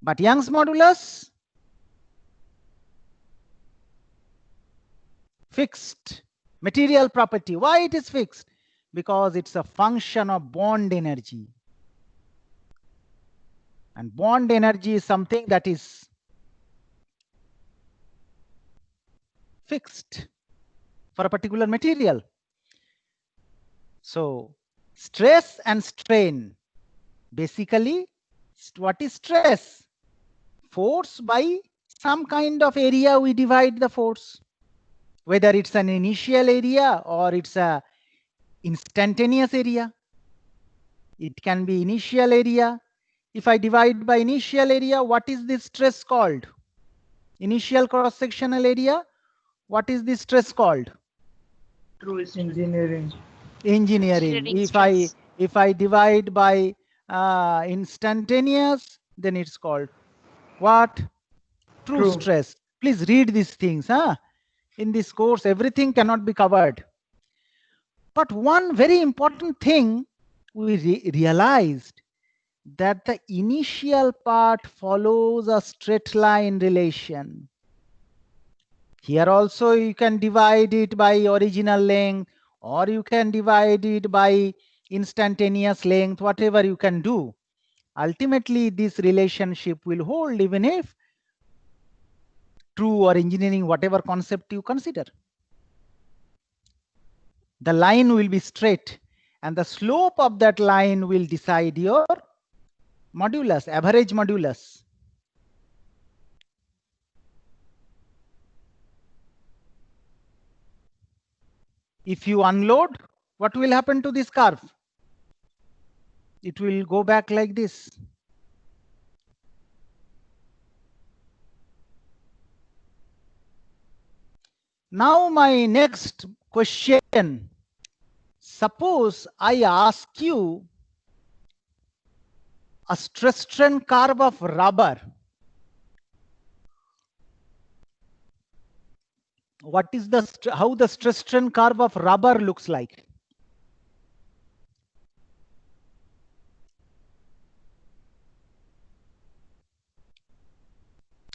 But Young's modulus, fixed material property. Why it is fixed? Because it's a function of bond energy. And bond energy is something that is fixed for a particular material. So stress and strain, basically what is stress? Force by some kind of area we divide the force, whether it's an initial area or it's a instantaneous area. It can be initial area. If I divide by initial area, what is this stress called? Initial cross-sectional area, what is this stress called? True engineering. Engineering. If I divide by instantaneous, then it's called what? True stress. Please read these things. In this course, everything cannot be covered. But one very important thing we realized, that the initial part follows a straight line relation. Here also you can divide it by original length, or you can divide it by instantaneous length, whatever you can do. Ultimately, this relationship will hold even if true or engineering, whatever concept you consider. The line will be straight, and the slope of that line will decide your modulus, average modulus. If you unload, what will happen to this curve? It will go back like this. Now my next question. Suppose I ask you a stress strain curve of rubber. What is how the stress strain curve of rubber looks like?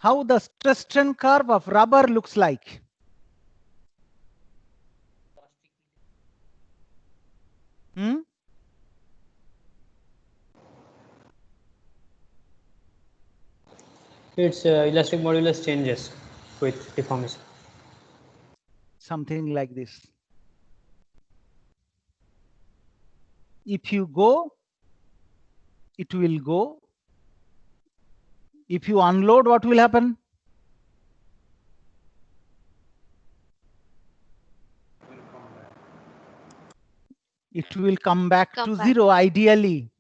How the stress strain curve of rubber looks like? Its elastic modulus changes with deformation. Something like this. If you go, it will go. If you unload, what will happen? It will come back to zero ideally.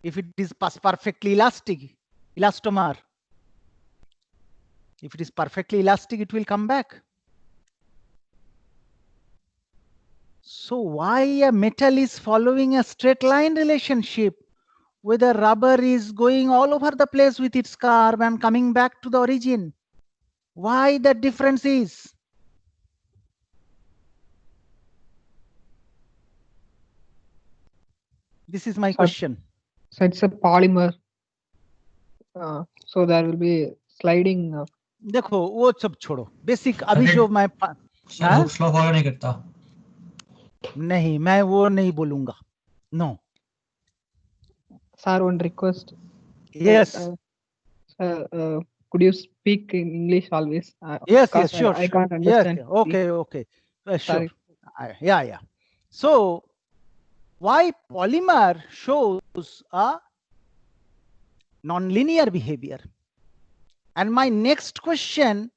If it is perfectly elastic, elastomer. If it is perfectly elastic, it will come back. So why a metal is following a straight line relationship, whether rubber is going all over the place with its curve and coming back to the origin? Why the difference is? This is my question. So it's a polymer. So there will be sliding. देखो वो सब छोड़ो, basic अभी जो मैं slow follow नहीं करता. नहीं, मैं वो नहीं बोलूंगा. No. Sir, one request. Yes. Could you speak in English always? Yes, sure. I can't understand. Yes, okay. Sure. Yeah. So, why polymer shows a non-linear behavior? And my next question,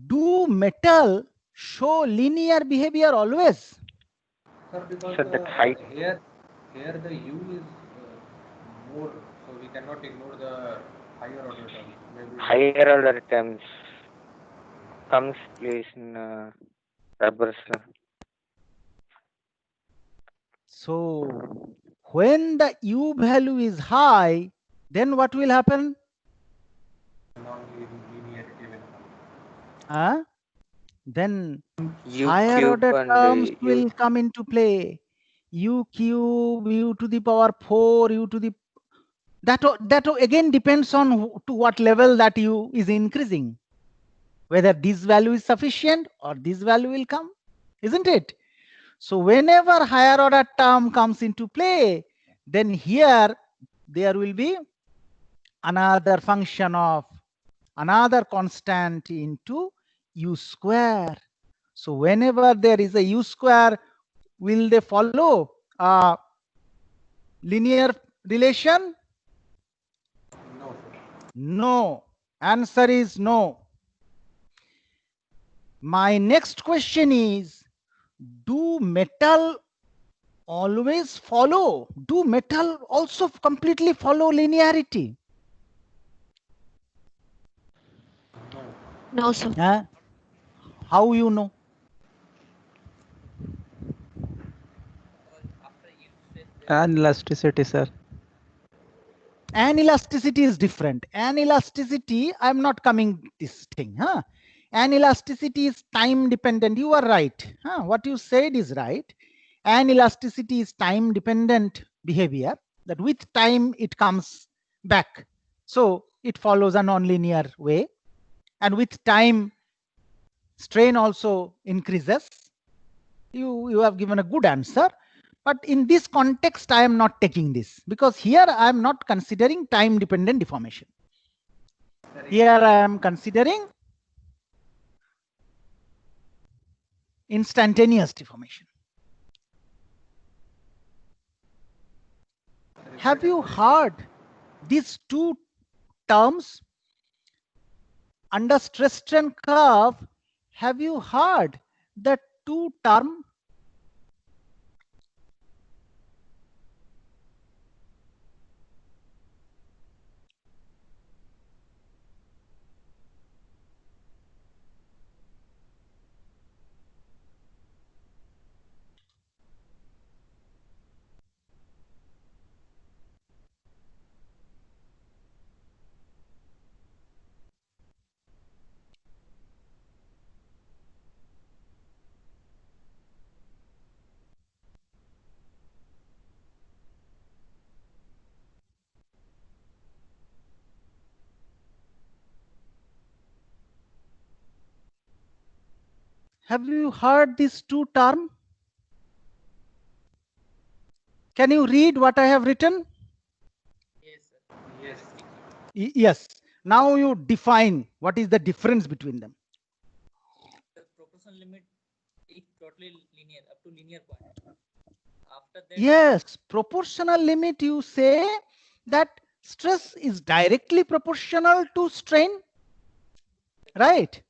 do metal show linear behavior always? Sir, because here the U is more, so we cannot ignore the higher order terms. Maybe higher order terms comes place in rubber. So when the U value is high, then what will happen? non-linearity will come. Then U higher order and terms U. will come into play. U cube, U to the power 4, U to the... That again depends on to what level that U is increasing. Whether this value is sufficient or this value will come, isn't it? So whenever higher order term comes into play, then here there will be another function of another constant into U square. So whenever there is a U square, will they follow a linear relation? No. No. Answer is no. My next question is, do metal always follow? Do metal also completely follow linearity? No, sir. How you know? Anelasticity, sir. Anelasticity is different. Anelasticity, I'm not coming this thing. Anelasticity is time dependent. You are right. What you said is right. Anelasticity is time dependent behavior, that with time it comes back. So it follows a nonlinear way. And with time, strain also increases. You have given a good answer. But in this context, I am not taking this, because here I am not considering time dependent deformation. Here I am considering instantaneous deformation. Have you heard these two terms under stress strain curve? Have you heard the two terms? Have you heard these two terms? Can you read what I have written? Yes, sir. Yes. Yes. Now you define what is the difference between them. The proportional limit is totally linear up to linear point. After that, Yes, proportional limit, you say that stress is directly proportional to strain, right?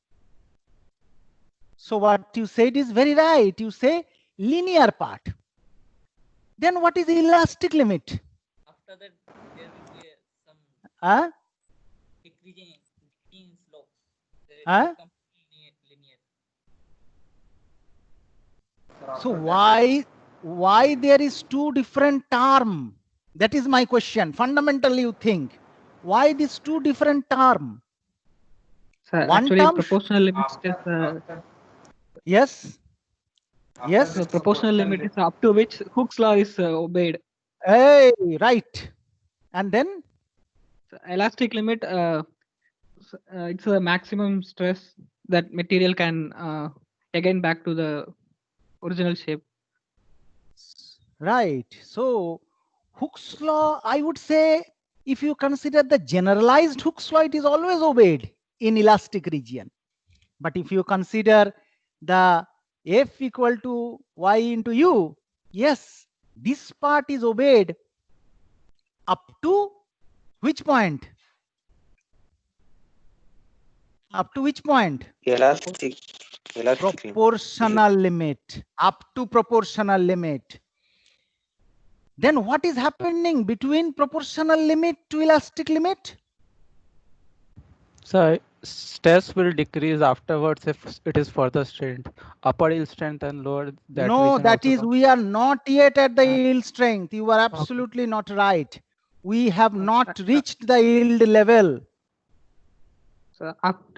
So what you said is very right. You say linear part. Then what is elastic limit? after that there will be some decreasing slope. It will become linear. So why there is two different term? That is my question. Fundamentally, you think why these two different term? So One actually, term. proportional limit is Yes. Yes. So proportional limit is up to which Hooke's law is obeyed. Hey, right. And then So elastic limit, it's a maximum stress that material can again back to the original shape. Right. So Hooke's law, I would say, if you consider the generalized Hooke's law, it is always obeyed in elastic region. But if you consider the F equal to Y into U, yes, this part is obeyed up to which point? Up to which point? Elastic proportional limit. Up to proportional limit. Then what is happening between proportional limit to elastic limit? So stress will decrease afterwards if it is further strained. Upper yield strength and lower that. No, that is, we are not yet at the yield strength. You are absolutely not right. We have not reached the yield level. So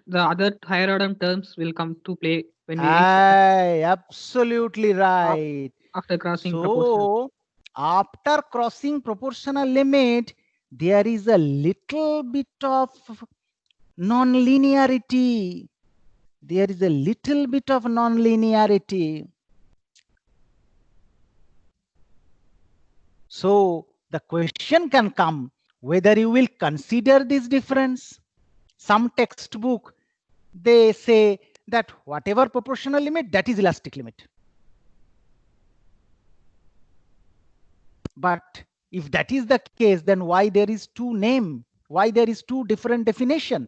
the other higher order terms will come to play when we absolutely right. After crossing proportional. After crossing proportional limit, there is a little bit of non-linearity. There is a little bit of non-linearity. So the question can come whether you will consider this difference. Some textbook, they say that whatever proportional limit, that is elastic limit. But if that is the case, then why there is two name? Why there is two different definition?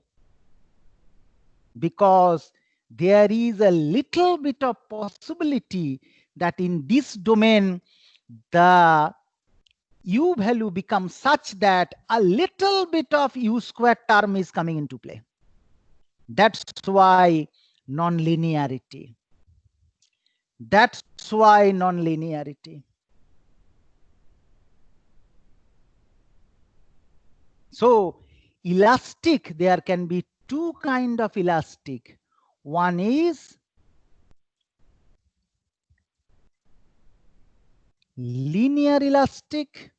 Because there is a little bit of possibility that in this domain, the U value becomes such that a little bit of U squared term is coming into play. That's why non-linearity. That's why non-linearity. So elastic, there can be two kind of elastic. One is linear elastic.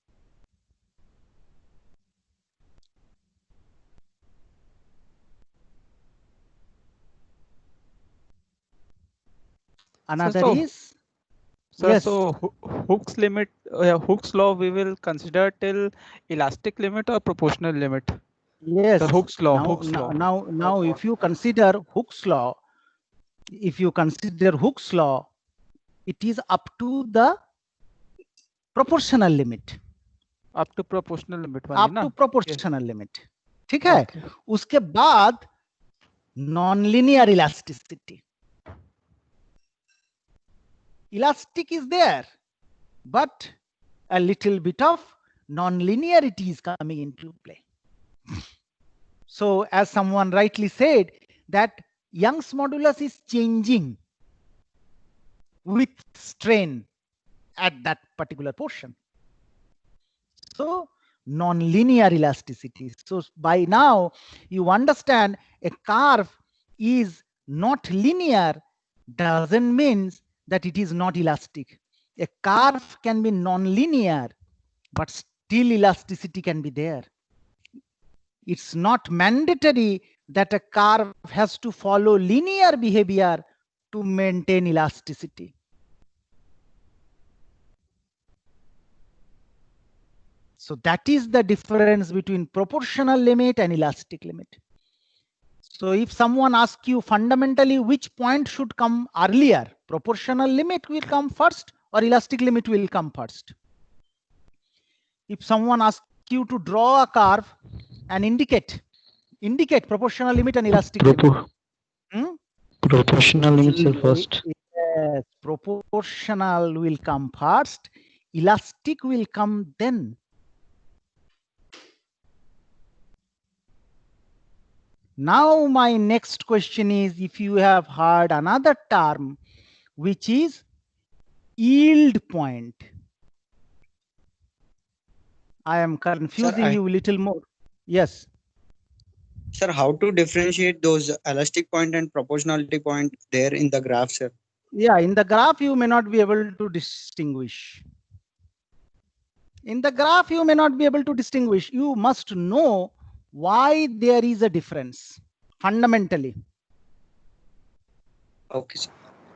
Another is yes. So Hooke's limit, Hooke's law, we will consider till elastic limit or proportional limit. Yes. So Hooke's law. Now, if you consider Hooke's law, it is up to the proportional limit. Up to proportional limit. Up to proportional limit. ठीक है? उसके बाद non-linear elasticity. Elastic is there, but a little bit of non-linearity is coming into play. So as someone rightly said, that Young's modulus is changing with strain at that particular portion. So non-linear elasticity. So by now you understand a curve is not linear doesn't mean that it is not elastic. A curve can be non-linear, but still elasticity can be there. It's not mandatory that a curve has to follow linear behavior to maintain elasticity. So that is the difference between proportional limit and elastic limit. So if someone asks you fundamentally which point should come earlier, proportional limit will come first or elastic limit will come first. If someone asks you to draw a curve and indicate proportional limit and elastic limit. Proportional limits are first. Yes, proportional will come first, elastic will come then. Now my next question is, if you have heard another term which is yield point. I am confusing you a little more. Yes. Sir, how to differentiate those elastic point and proportionality point there in the graph, sir? Yeah, in the graph you may not be able to distinguish. In the graph you may not be able to distinguish. You must know why there is a difference fundamentally. Okay, sir.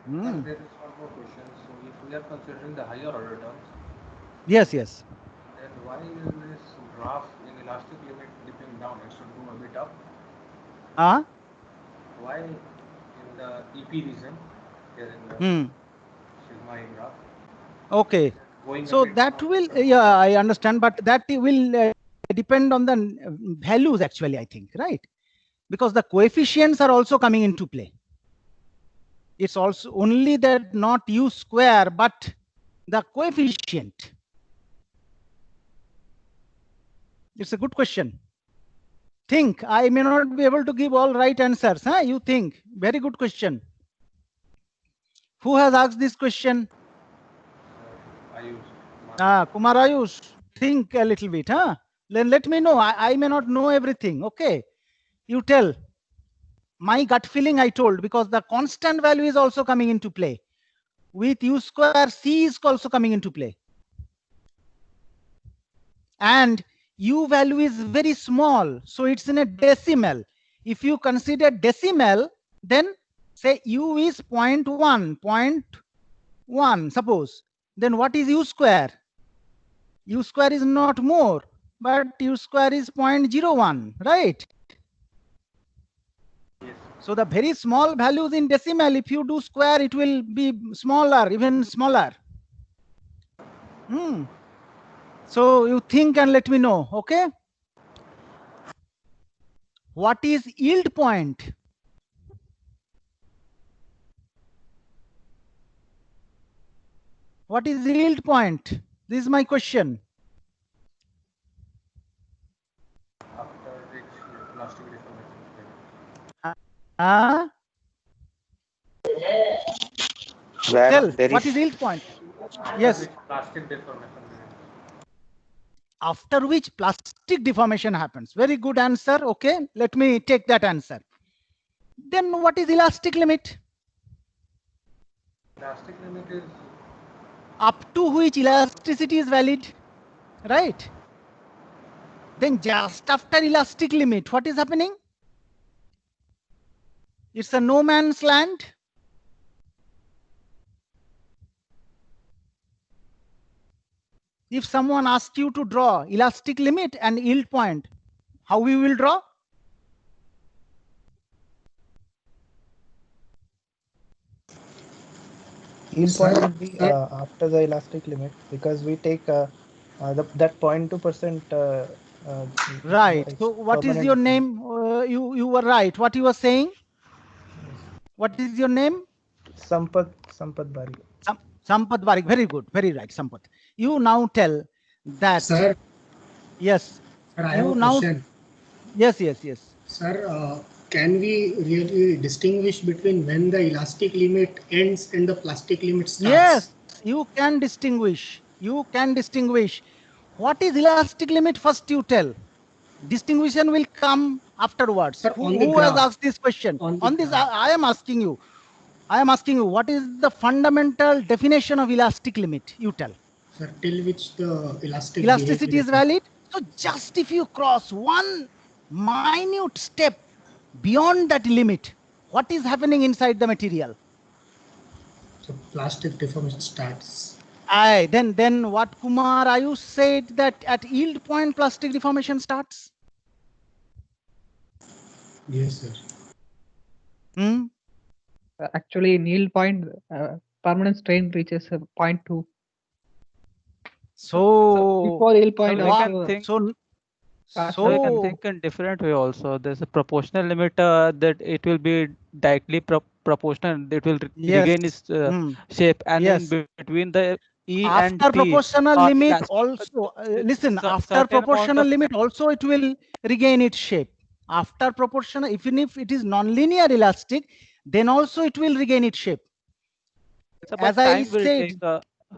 There is one more question. So if we are considering the higher order terms, yes, then why is this graph in elastic limit dipping down? It should go a bit up. Why in the EP region, here in the sigma A graph? Okay. So that will, yeah, I understand, but that will depend on the values actually, I think, right? Because the coefficients are also coming into play. It's also only that not U square, but the coefficient. It's a good question. Think. I may not be able to give all right answers. Huh? You think. Very good question. Who has asked this question? Kumar Ayush. Think a little bit. Huh? Then let me know. I may not know everything. Okay. You tell. My gut feeling I told, because the constant value is also coming into play. With U square, C is also coming into play. And U value is very small, so it's in a decimal. If you consider decimal, then say U is 0.1, suppose. Then what is U square? U square is not more, but U square is 0.01, right? So the very small values in decimal, if you do square, it will be smaller, even smaller. So you think and let me know, okay? What is yield point? What is yield point? This is my question. After which elastic deformation. Tell, what is yield point? Yes. Plastic deformation. After which plastic deformation happens. Very good answer. Okay, let me take that answer. Then what is elastic limit? Elastic limit is up to which elasticity is valid, right? Then just after elastic limit, what is happening? It's a no man's land. If someone asks you to draw elastic limit and yield point, how we will draw? Yield point will be after the elastic limit, because we take that 0.2%. Right. So what is your name? You were right. What you were saying? What is your name? Sampath Barik. Sampath Barik. Very good. Very right, Sampath. You now tell that. Sir. Yes. Sir, I have a question. Yes. Sir, can we really distinguish between when the elastic limit ends and the plastic limit starts? Yes, you can distinguish. What is elastic limit? First you tell. Distinguishing will come afterwards. Sir, who has asked this question? On this, I am asking you. What is the fundamental definition of elastic limit? You tell. Sir, till which the elasticity is valid. So just if you cross one minute step beyond that limit, what is happening inside the material? So plastic deformation starts. Aye, then what, Kumar? Are you said that at yield point plastic deformation starts? Yes, sir. Actually, in yield point, permanent strain reaches 0.2. So before yield point, we can also, think. So So we can think in different way also. There's a proportional limit that it will be directly proportional. It will regain its shape, and in between the E and after T, proportional limit elastic- also listen, after certain proportional amount of limit also it will regain its shape. After proportional, even if it is non-linear elastic, then also it will regain its shape. As I said,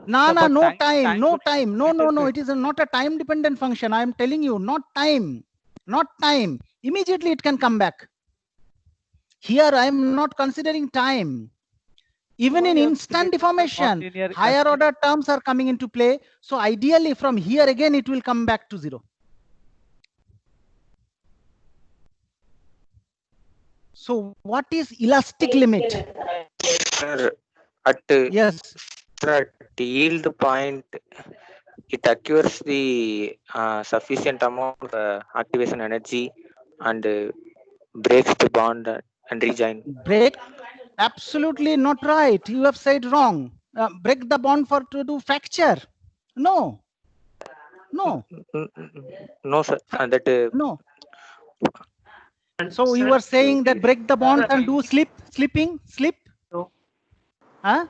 no time, no, it is not a time dependent function. I am telling you, not time. Immediately it can come back. Here I am not considering time. Even in instant deformation, higher order terms are coming into play. So ideally from here again it will come back to 0. So what is elastic limit? Sir, at yield point, it acquires the sufficient amount of activation energy and breaks the bond and rejoin. Break? Absolutely not right. You have said wrong. Break the bond to do fracture. No. No, sir. No. So you are saying that break the bond and do slip? Huh?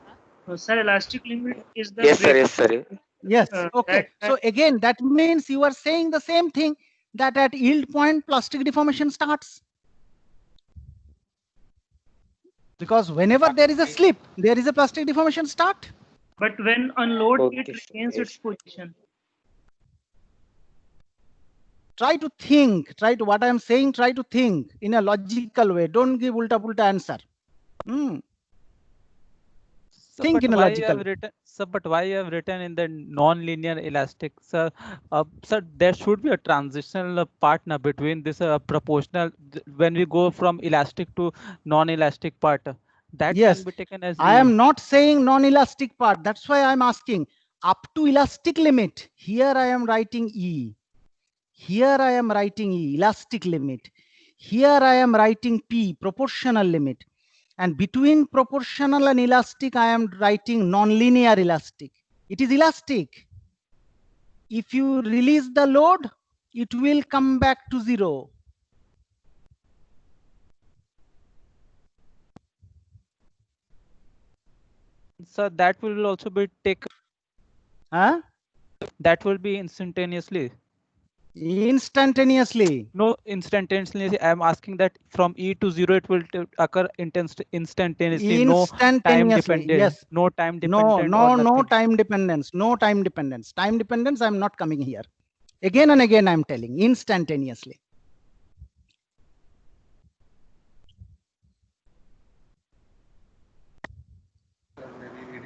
Sir, elastic limit is the Yes, sir. break. Yes, sir. Yes. Okay. So again, that means you are saying the same thing, that at yield point plastic deformation starts. Because whenever there is a slip, there is a plastic deformation start. But when unload, it retains its position. Try to think, what I am saying, try to think in a logical way. Don't give ulta-pulta answer. Think in a logical way. But why you have written in the non-linear elastic, sir? Sir, there should be a transitional partner between this proportional, when we go from elastic to non-elastic part. That can be taken as I am not saying non-elastic part. That's why I'm asking up to elastic limit. Here I am writing E. Here I am writing E, elastic limit. Here I am writing P, proportional limit. And between proportional and elastic, I am writing non-linear elastic. It is elastic. If you release the load, it will come back to 0. So that will also be taken. That will be instantaneously. Instantaneously. No, instantaneously. I am asking that from E to 0, it will occur instantaneously. No time dependent. Yes. No time dependent. No time dependence. No time dependence. Time dependence, I am not coming here. Again and again, I am telling instantaneously.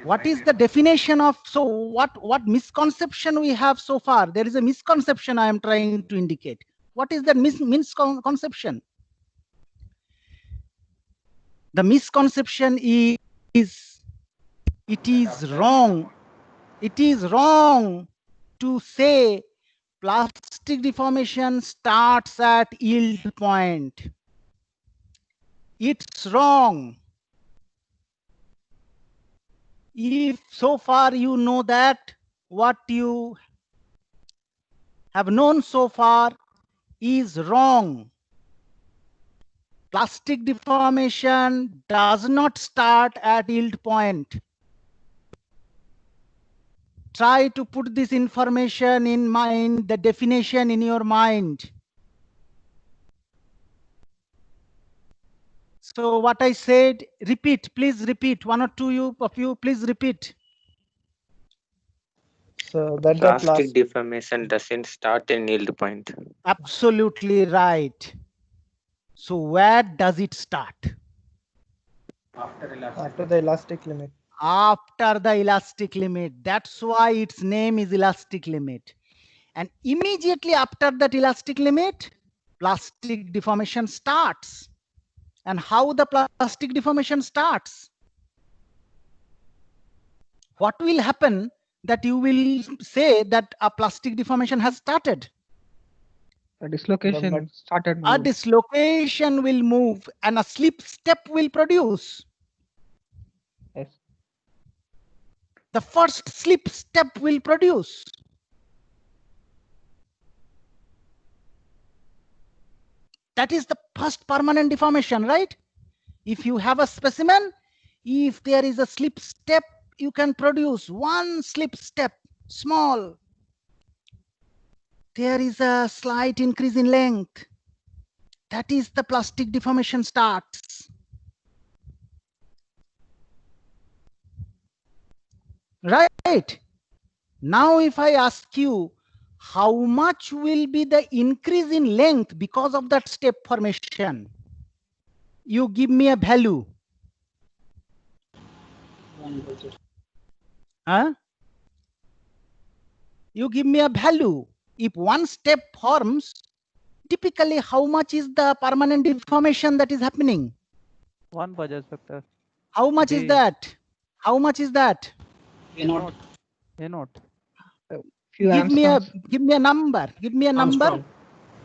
What is the definition of, so what misconception we have so far? There is a misconception I am trying to indicate. What is that misconception? The misconception is, it is wrong to say plastic deformation starts at yield point. It's wrong. If so far you know that, what you have known so far is wrong. Plastic deformation does not start at yield point. Try to put this information in mind, the definition in your mind. So what I said, repeat, please repeat. One or two of you, please repeat. So that plastic deformation doesn't start in yield point. Absolutely right. So where does it start? After the elastic limit. After the elastic limit. That's why its name is elastic limit. And immediately after that elastic limit, plastic deformation starts. And how the plastic deformation starts? what will happen? That you will say that a plastic deformation has started. A dislocation started A moving. dislocation will move and a slip step will produce. Yes. The first slip step will produce. That is the first permanent deformation, right? If you have a specimen, if there is a slip step, you can produce one slip step, small. There is a slight increase in length. That is the plastic deformation starts. Right? Now if I ask you, how much will be the increase in length because of that step formation? You give me a value. Huh? You give me a value. If one step forms, typically how much is the permanent deformation that is happening? 1 Bajaj factor. How much is that? How much is that? A0. Give me a number. Give me a number.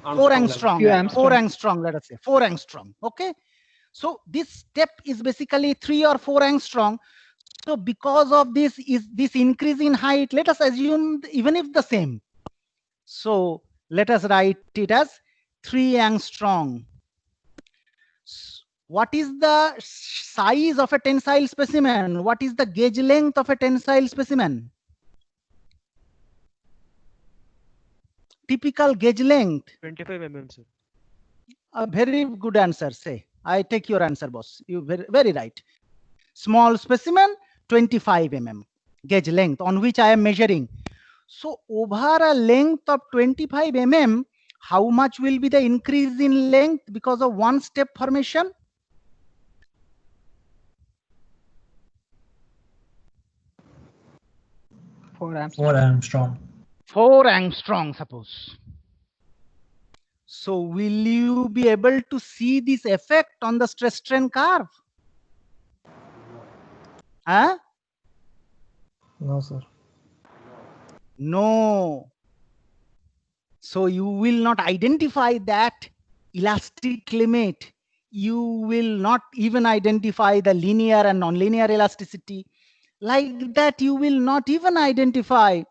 4 angstrom. 4 angstrom, let us say. 4 angstrom. Okay. So this step is basically 3 or 4 angstrom. So because of this increase in height, let us assume even if the same. So let us write it as 3 angstrom. What is the size of a tensile specimen? What is the gauge length of a tensile specimen? Typical gauge length. 25 mm, sir. A very good answer. Say, I take your answer, boss. You very right. Small specimen, 25 mm gauge length on which I am measuring. So over a length of 25 mm, how much will be the increase in length because of one step formation? 4 angstrom. 4 angstrom. 4 angstrom, suppose. So will you be able to see this effect on the stress strain curve? Huh? No, sir. No. So you will not identify that elastic limit. You will not even identify the linear and nonlinear elasticity. Like that, you will not even identify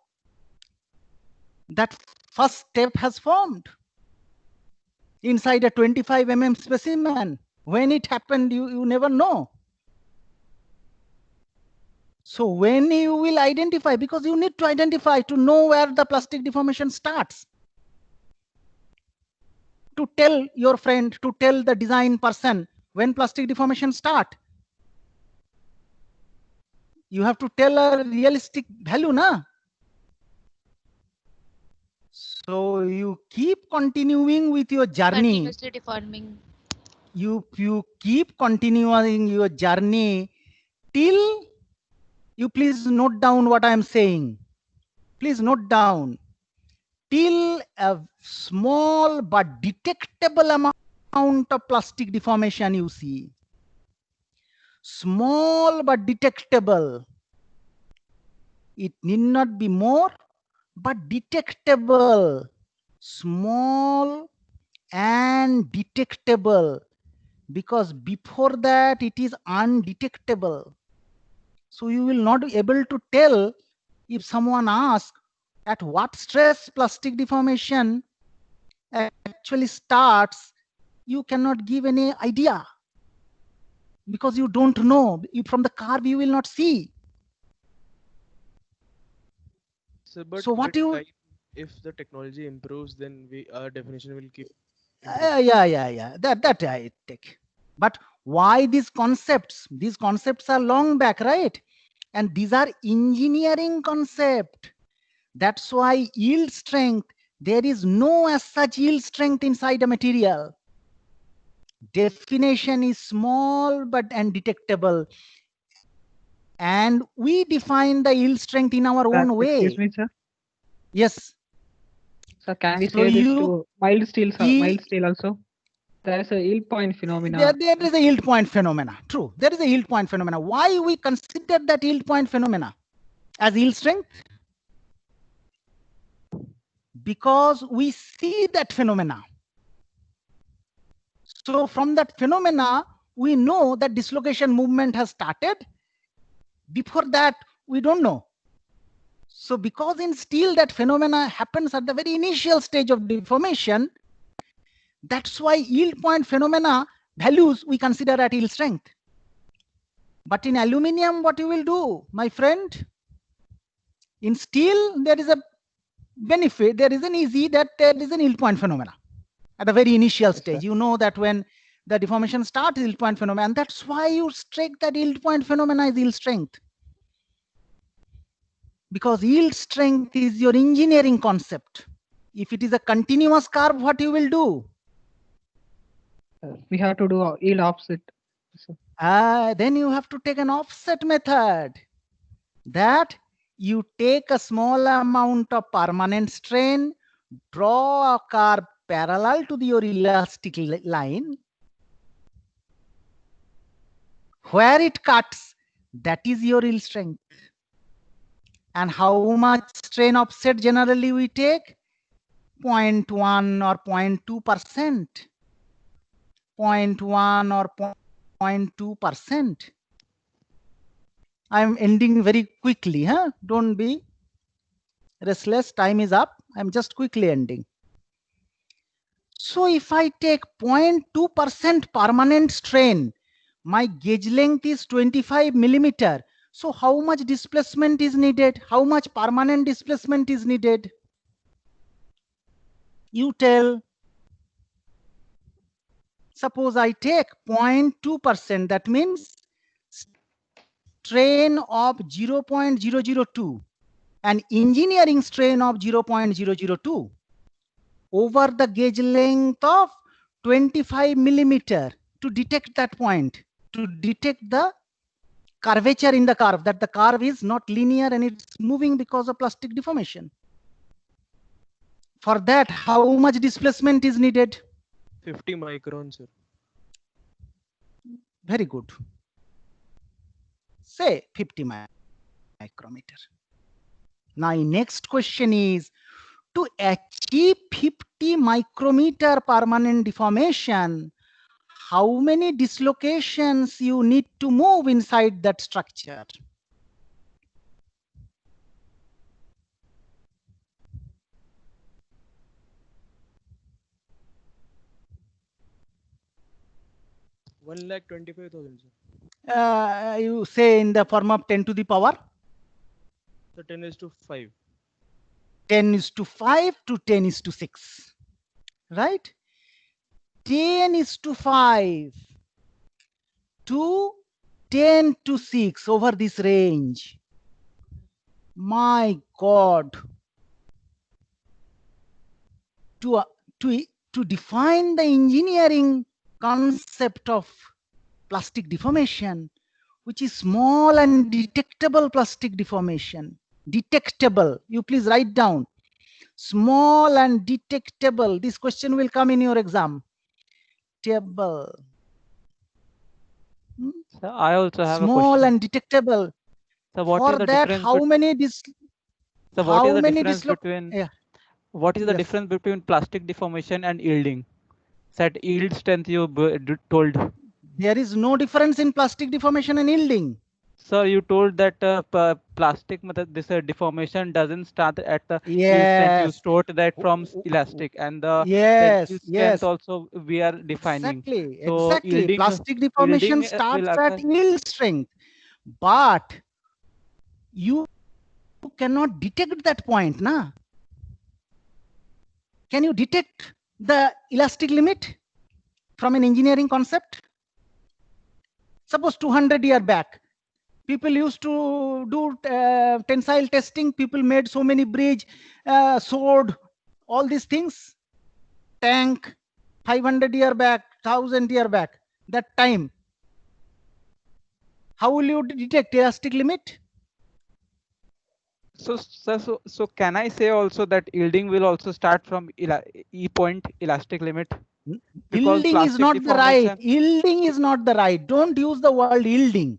that first step has formed inside a 25 mm specimen. When it happened, you never know. So when you will identify, because you need to identify to know where the plastic deformation starts. To tell your friend, to tell the design person when plastic deformation start. You have to tell a realistic value, na? So you keep continuing with your journey. Continuously deforming. You keep continuing your journey till you please note down what I am saying. Please note down. Till a small but detectable amount of plastic deformation you see. Small but detectable. It need not be more, but detectable. Small and detectable. Because before that it is undetectable. So you will not be able to tell if someone asks at what stress plastic deformation actually starts. You cannot give any idea because you don't know. From the curve you will not see. So, but So what with you time, if the technology improves, then our definition will keep. yeah. That I take. But why these concepts? These concepts are long back, right? And these are engineering concepts. That's why yield strength, there is no as such yield strength inside a material. Definition is small but undetectable. And we define the yield strength in our own way. Excuse me, sir. Yes. So can we say this to mild steel also? There is a yield point phenomena. There is a yield point phenomena. True. There is a yield point phenomena. Why we consider that yield point phenomena? as yield strength? Because we see that phenomena. So from that phenomena, we know that dislocation movement has started. Before that, we don't know. So because in steel that phenomena happens at the very initial stage of deformation, that's why yield point phenomena values we consider at yield strength. But in aluminium, what you will do, my friend? In steel, there is a benefit, there is an easy that there is an yield point phenomena at the very initial stage. You know that when the deformation starts, yield point phenomena, and that's why you strike that yield point phenomena is yield strength. Because yield strength is your engineering concept. If it is a continuous curve, what you will do? We have to do yield offset. Then you have to take an offset method. That you take a small amount of permanent strain, draw a curve parallel to your elastic line. Where it cuts, that is your yield strength. And how much strain offset generally we take? 0.1 or 0.2%. 0.1 or 0.2%. I'm ending very quickly. Don't be restless. Time is up. I'm just quickly ending. So if I take 0.2% permanent strain, my gauge length is 25 millimeter. So how much displacement is needed? How much permanent displacement is needed? You tell. Suppose I take 0.2%, that means strain of 0.002 and engineering strain of 0.002 over the gauge length of 25 millimeter to detect that point, to detect the curvature in the curve, that the curve is not linear and it's moving because of plastic deformation. For that, how much displacement is needed? 50 microns, sir. Very good. Say 50 micrometer. Now, next question is, to achieve 50 micrometer permanent deformation, how many dislocations you need to move inside that structure? One lakh 25,000, sir. You say in the form of 10 to the power? So 10:5. 10:5 to 10:6, right? 10:5 to 10:6 over this range. My God. To define the engineering concept of plastic deformation, which is small and detectable plastic deformation. Detectable. You please write down. Small and detectable. This question will come in your exam. Table. So I also have small a question. And detectable. So what for is the that, difference? how many So what is the difference between? Yeah. What is the difference between plastic deformation and yielding? Said yield strength you told. There is no difference in plastic deformation and yielding. So you told that plastic, this deformation doesn't start at the yield strength. You stored that from elastic, and the yield strength also we are defining. Exactly. So Exactly. Plastic deformation starts at yield strength, but you cannot detect that point, na? Can you detect the elastic limit from an engineering concept? Suppose 200 years back, people used to do tensile testing. People made so many bridge, sword, all these things. Tank, 500 years back, 1000 years back, that time. How will you detect elastic limit? So can I say also that yielding will also start from E point elastic limit? Because yielding is not the right. Yielding is not the right. Don't use the word yielding.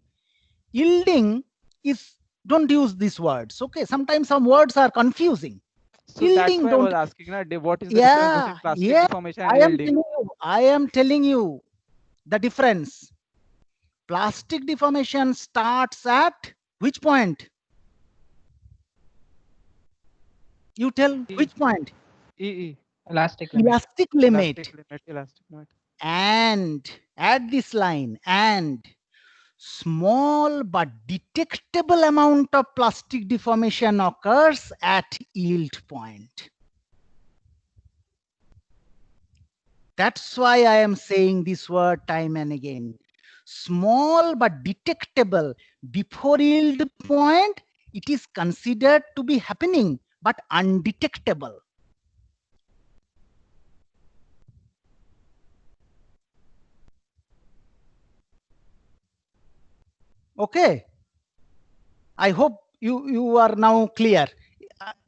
Yielding is Don't use these words. Okay, sometimes some words are confusing. So that's why I was asking, what is the difference between plastic deformation and yielding? I am telling you the difference. Plastic deformation starts at which point? You tell which point? Elastic limit. Elastic limit. Elastic limit. And add this line, and small but detectable amount of plastic deformation occurs at yield point. That's why I am saying this word time and again. Small but detectable before yield point, it is considered to be happening, but undetectable. Okay. I hope you are now clear.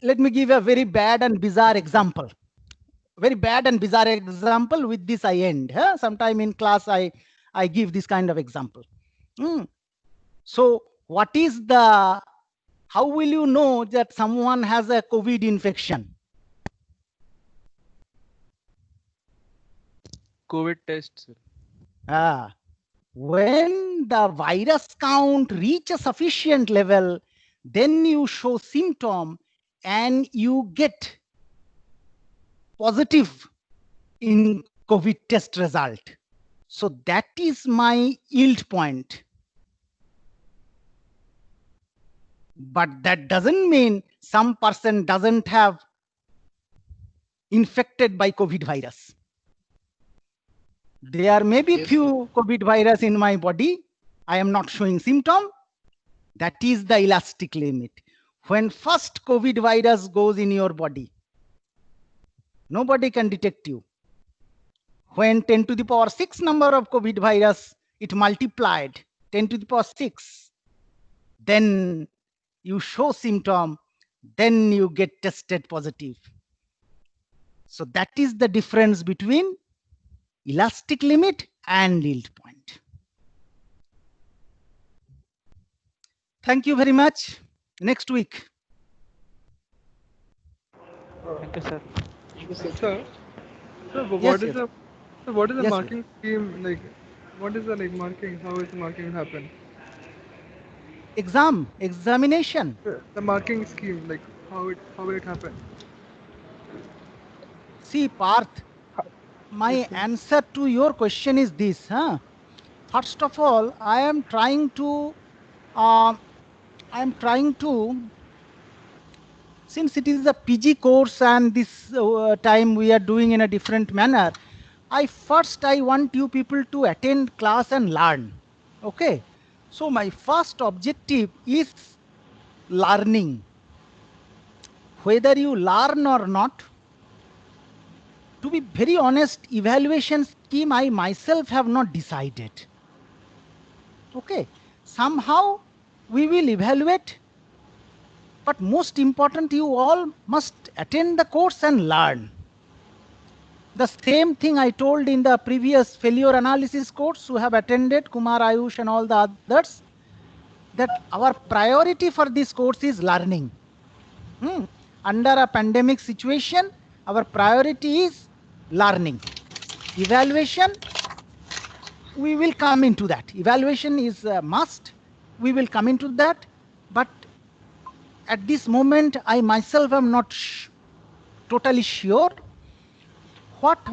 Let me give a very bad and bizarre example. Very bad and bizarre example. With this I end. Huh? Sometime in class I give this kind of example. So what is the, how will you know that someone has a COVID infection? COVID tests. When the virus count reaches a sufficient level, then you show symptom and you get positive in COVID test result. So that is my yield point. But that doesn't mean some person doesn't have infected by COVID virus. There may be few COVID virus in my body. I am not showing symptom. That is the elastic limit. When first COVID virus goes in your body, nobody can detect you. When 10 to the power 6 number of COVID virus, it multiplied 10 to the power 6. Then you show symptom, then you get tested positive. So that is the difference between elastic limit and yield point. Thank you very much. Next week. Thank you, sir. Sir, what Yes, is yes. the Yes, marking scheme like? What is the marking? How is the marking happen? Examination. The marking scheme, like how will it happen? See, Parth, my answer to your question is this. First of all, I am trying to, since it is a PG course and this time we are doing in a different manner, I want you people to attend class and learn. Okay. So my first objective is learning. Whether you learn or not, to be very honest, evaluation scheme I myself have not decided. Okay. Somehow we will evaluate, but most important, you all must attend the course and learn. The same thing I told in the previous failure analysis course who have attended, Kumar, Ayush and all the others, that our priority for this course is learning. Under a pandemic situation, our priority is learning. Evaluation, we will come into that. Evaluation is a must. We will come into that. But at this moment, I myself am not totally sure what